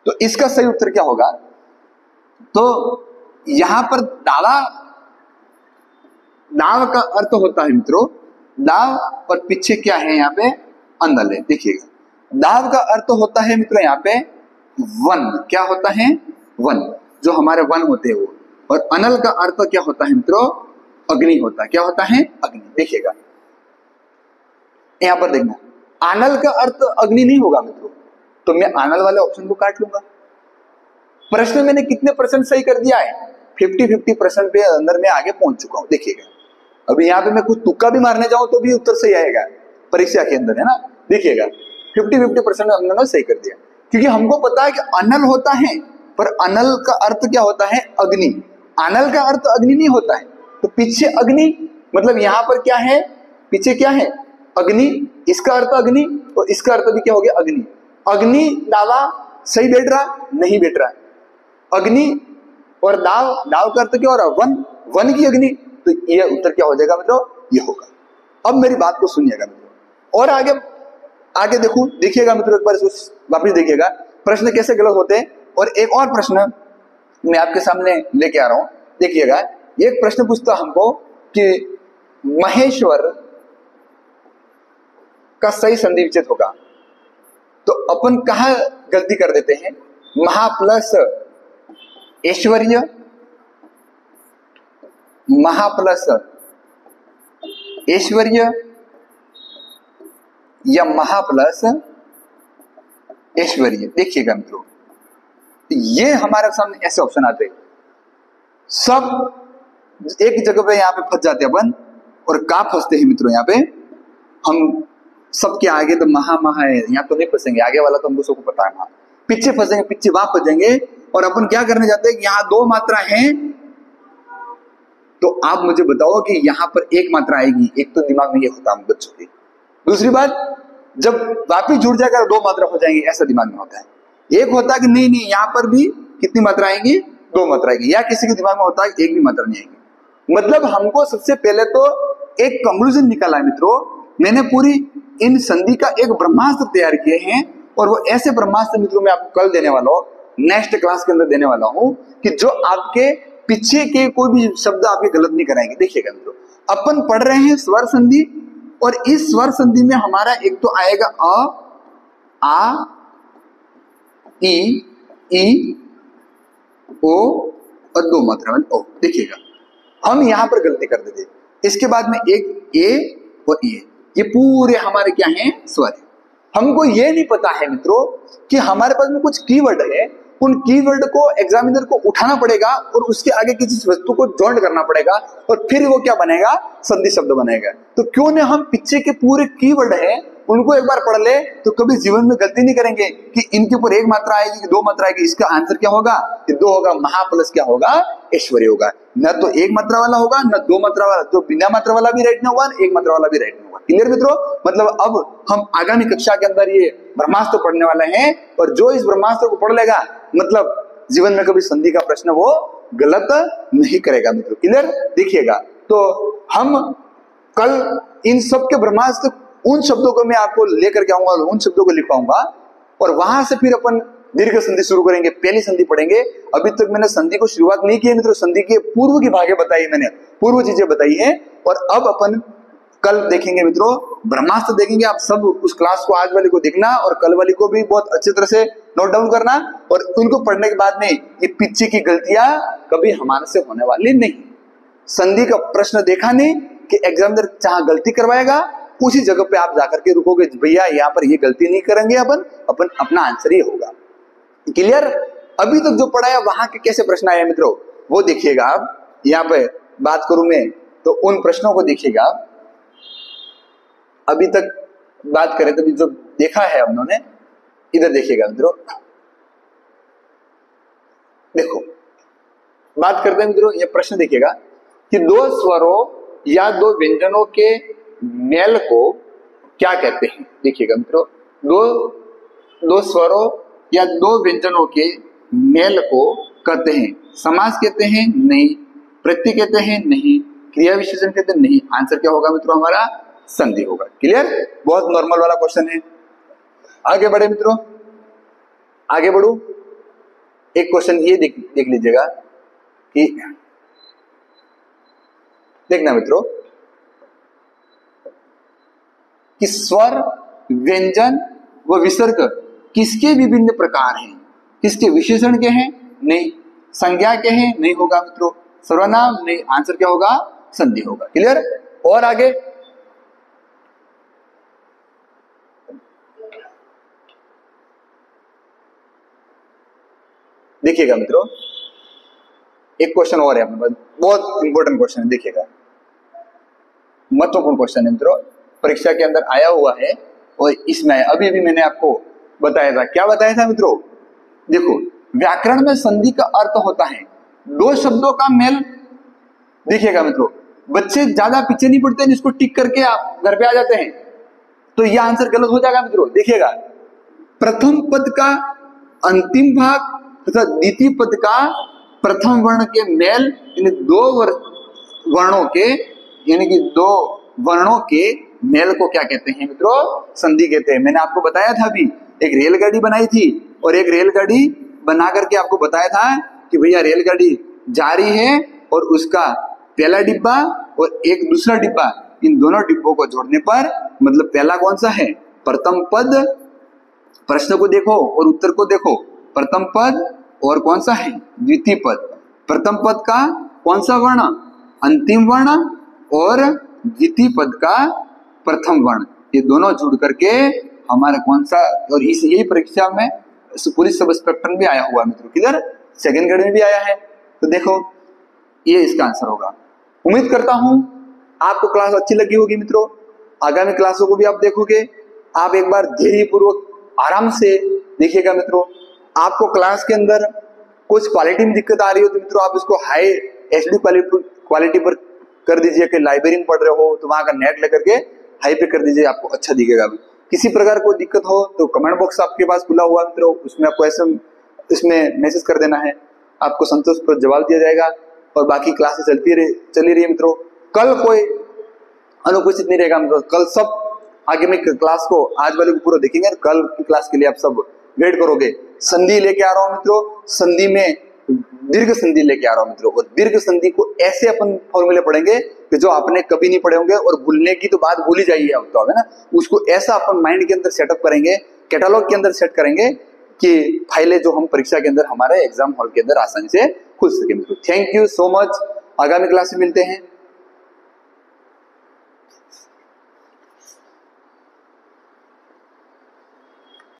तो इसका सही उत्तर क्या होगा? तो यहां पर दाव का अर्थ होता है मित्रों दाव, और पीछे क्या है? यहाँ पे अनल है। देखिएगा, दाव का अर्थ होता है मित्रों यहाँ पे वन। क्या होता है? वन, जो हमारे वन होते हैं वो। और अनल का अर्थ क्या होता है मित्रों? अग्नि होता है। क्या होता है? अग्नि। देखिएगा, यहां पर देखना, अनल का अर्थ अग्नि नहीं होगा मित्रों, तो मैं अनल वाले ऑप्शन को काट लूंगा। प्रश्न मैंने कितने % सही कर दिया है? 50-50% पे अंदर में आगे पहुंच चुका हूं। देखिएगा, अभी यहाँ पे मैं कुछ तुक्का भी मारने जाऊं तो भी उत्तर सही आएगा परीक्षा के अंदर, है ना। देखिएगा, 50-50% हमने सही कर दिया, क्योंकि हमको पता है कि अनल होता है, पर अनल का अर्थ क्या होता है? अग्नि। अनल का अर्थ अग्नि नहीं होता है, तो पीछे अग्नि, मतलब यहाँ पर क्या है? पीछे क्या है? अग्नि। इसका अर्थ अग्नि और इसका अर्थ भी क्या हो गया? अग्नि। अग्नि दावा सही बैठ रहा? नहीं बैठ रहा। अग्नि और दाव का अर्थ क्या हो रहा? वन। वन की अग्नि, तो ये उत्तर क्या हो जाएगा मित्रों? ये होगा। अब मेरी बात को सुनिएगा मित्रों, और आगे देखिएगा मित्रों, एक बार वापिस देखिएगा प्रश्न कैसे गलत होते हैं। और एक और प्रश्न मैं आपके सामने लेके आ रहा हूं। देखिएगा, एक प्रश्न पूछता हमको कि महेश्वर का सही संधि विच्छेद होगा, तो अपन कहां गलती कर देते हैं? महा प्लस ऐश्वर्य, महा प्लस ऐश्वर्य या महा प्लस ऐश्वर्य। देखिएगा मित्रों, ये हमारे सामने ऐसे ऑप्शन आते हैं, सब एक जगह पे यहाँ पे फंस जाते हैं अपन। और कहाँ फंसते हैं मित्रों? यहाँ पे हम सबके आगे तो महा है, यहाँ तो नहीं फंसेंगे, आगे वाला तो हमको सबको पता है। पीछे फंसेंगे, पीछे वहां फंसेंगे। और अपन क्या करने जाते हैं कि यहाँ दो मात्रा है, तो आप मुझे बताओ कि यहाँ पर एक मात्रा आएगी। एक तो दिमाग में ये होता है बच्चों के। दूसरी बात, जब वापिस जुड़ जाएगा दो मात्रा हो जाएंगी, ऐसा दिमाग में होता है। एक होता है कि नहीं नहीं, यहाँ पर भी कितनी मात्रा आएंगी? दो मात्रा आएगी। या किसी के दिमाग में होता है एक भी मात्रा नहीं आएगी। मतलब हमको सबसे पहले तो एक कंक्लूजन निकाला है मित्रों। मैंने पूरी इन संधि का एक ब्रह्मास्त्र तैयार किए हैं, और वो ऐसे ब्रह्मास्त्र मित्रों मैं आपको कल देने वाला हूँ, नेक्स्ट क्लास के अंदर देने वाला हूँ, कि जो आपके पीछे के कोई भी शब्द आपके गलत नहीं कराएंगे। देखिएगा मित्रों, अपन पढ़ रहे हैं स्वर संधि, और इस स्वर संधि में हमारा एक तो आएगा अ, आ, ई, ओ और दो मात्रा वाले ओ। देखिएगा, हम यहां पर गलती कर देते। इसके बाद में एक ए और ये पूरे हमारे क्या हैं? स्वर है। हमको ये नहीं पता है मित्रों कि हमारे पास में कुछ कीवर्ड है, उन कीवर्ड को एग्जामिनर को उठाना पड़ेगा और उसके आगे किसी वस्तु को जॉइंट करना पड़ेगा, और फिर वो क्या बनेगा? संधि शब्द बनेगा। तो क्यों न हम पीछे के पूरे कीवर्ड है उनको एक बार पढ़ ले, तो कभी जीवन में गलती नहीं करेंगे कि इनके ऊपर एक मात्रा आएगी कि दो मात्रा आएगी। इसका आंसर क्या होगा? कि दो होगा। महा प्लस क्या होगा? ऐश्वर्य होगा। न तो एक मात्रा वाला होगा, न दो मात्रा वाला। तो बिना मात्रा वाला भी राइट नहीं होगा, एक मात्रा वाला भी राइट नहीं होगा। क्लियर मित्रों? मतलब अब हम आगामी कक्षा के अंदर ये ब्रह्मास्त्र पढ़ने वाले हैं, और जो इस ब्रह्मास्त्र को पढ़ लेगा मतलब जीवन में कभी संधि का प्रश्न वो गलत नहीं करेगा मित्रों। क्लियर? देखिएगा, तो हम कल इन सब के ब्रह्मास्त्र, उन शब्दों को मैं आपको लेकर के आऊंगा, उन शब्दों को लिखवाऊंगा, और वहां से फिर अपन दीर्घ संधि शुरू करेंगे। पहली संधि पढ़ेंगे। अभी तक मैंने संधि को शुरुआत नहीं की है मित्रों, संधि के पूर्व की भागे बताई, मैंने पूर्व चीजें बताई है। और अब अपन कल देखेंगे मित्रों, ब्रह्मास्त्र देखेंगे। आप सब उस क्लास को, आज वाली को देखना, और कल वाली को भी बहुत अच्छी तरह से नोट डाउन करना। और उनको पढ़ने के बाद में ये पीछे की गलतियां कभी हमारे से होने वाली नहीं। संधि का प्रश्न देखा नहीं कि एग्जामिनर जहां गलती करवाएगा उसी जगह पे आप जाकर के रुकोगे, भैया यहाँ पर ये गलती नहीं करेंगे, अपन अपना आंसर ही होगा। क्लियर? अभी तक जो पढ़ा है वहां के कैसे प्रश्न आए मित्रों वो देखिएगा। आप यहाँ पे बात करूं मैं तो उन प्रश्नों को देखिएगा। अभी तक बात करें तो जो देखा है हम लोगों ने, इधर देखिएगा मित्रों। देखो, बात करते हैं मित्रों, ये प्रश्न देखिएगा कि दो स्वरों या दो व्यंजनों के मेल को क्या कहते हैं। देखिएगा मित्रों, दो स्वरों या दो व्यंजनों के मेल को कहते हैं समास कहते हैं? नहीं। प्रत्यय कहते हैं? नहीं। क्रिया विशेषण कहते हैं? नहीं। आंसर क्या होगा मित्रों? हमारा संधि होगा। क्लियर? बहुत नॉर्मल वाला क्वेश्चन है। आगे बढ़े मित्रों, आगे बढ़ू। एक क्वेश्चन ये देख लीजिएगा कि देखना मित्रों कि स्वर, व्यंजन व विसर्ग किसके विभिन्न प्रकार हैं? किसके विशेषण के हैं? नहीं। संज्ञा के हैं? नहीं होगा मित्रों। सर्वनाम? नहीं। आंसर क्या होगा? संधि होगा। क्लियर? और आगे देखिएगा मित्रों, एक क्वेश्चन और है अपने पास, बहुत इंपॉर्टेंट क्वेश्चन है। देखिएगा, महत्वपूर्ण क्वेश्चन है मित्रों, परीक्षा के अंदर आया हुआ है। और इसमें अभी भी मैंने आपको बताया था। क्या बताया था मित्रों? देखो, व्याकरण में संधि का अर्थ होता है दो शब्दों का मेल। देखिएगा मित्रों, बच्चे ज्यादा पीछे नहीं पड़ते, जिसको टिक करके आप घर पे आ जाते हैं, तो यह आंसर गलत हो जाएगा मित्रों। देखिएगा, प्रथम पद का अंतिम भाग तथा द्वितीय पद का प्रथम वर्ण के मेल, यानी दो वर्णों के, यानी कि दो वर्णों के मेल को क्या कहते हैं मित्रों? संधि कहते हैं। मैंने आपको बताया था अभी, एक रेलगाड़ी बनाई थी, और एक रेलगाड़ी बना करके आपको बताया था कि भैया रेलगाड़ी जा रही है, और उसका पहला डिब्बा और एक दूसरा डिब्बा, इन दोनों डिब्बों को जोड़ने पर मतलब पहला कौन सा है? प्रथम पद। प्रश्न को देखो और उत्तर को देखो। प्रथम पद और कौन सा है? द्वितीय पद। प्रथम पद का कौन सा वर्ण? अंतिम वर्ण। और द्वितीय पद का प्रथम वर्ण। ये दोनों जुड़ करके हमारा कौन सा, और इस यही परीक्षा में पुलिस सब इंस्पेक्टर भी आया हुआ मित्रों, किधर सेकंड ग्रेड में भी आया है। तो देखो ये इसका आंसर होगा। उम्मीद करता हूं आपको क्लास अच्छी लगी होगी मित्रों। आगामी क्लासों को भी आप देखोगे, आप एक बार धैर्य पूर्वक आराम से देखिएगा मित्रों। आपको क्लास के अंदर कुछ क्वालिटी में दिक्कत आ रही हो तो मित्रों आप इसको हाई एचडी क्वालिटी पर कर दीजिए। कि लाइब्रेरी में पढ़ रहे हो तो वहां का नेट लेकर के हाई पे कर दीजिए, आपको अच्छा दिखेगा। किसी प्रकार कोई दिक्कत हो तो कमेंट बॉक्स आपके पास खुला हुआ मित्रों, उसमें आपको ऐसे इसमें मैसेज कर देना है, आपको संतोष पर जवाब दिया जाएगा। और बाकी क्लासेस चली रही है मित्रों। कल कोई अनुपस्थित नहीं रहेगा मित्रों, कल सब आगे में क्लास को आज वाले को पूरा देखेंगे। कल की क्लास के लिए आप सब वेट करोगे। संधि लेके आ रहा हूं मित्रों, संधि में दीर्घ संधि लेके आ रहा हूं मित्रों। और दीर्घ संधि को ऐसे अपन फॉर्मूले पढ़ेंगे कि जो आपने कभी नहीं पढ़े होंगे, और भूलने की तो बात भूल ही जाइए आप तो, है ना। उसको ऐसा अपन माइंड के अंदर सेटअप करेंगे, कैटलॉग के अंदर सेट करेंगे कि फाइलें जो हम परीक्षा के अंदर हमारे एग्जाम हॉल के अंदर आसानी से खुल सके मित्रों। Thank you so much. आगामी क्लास में मिलते हैं।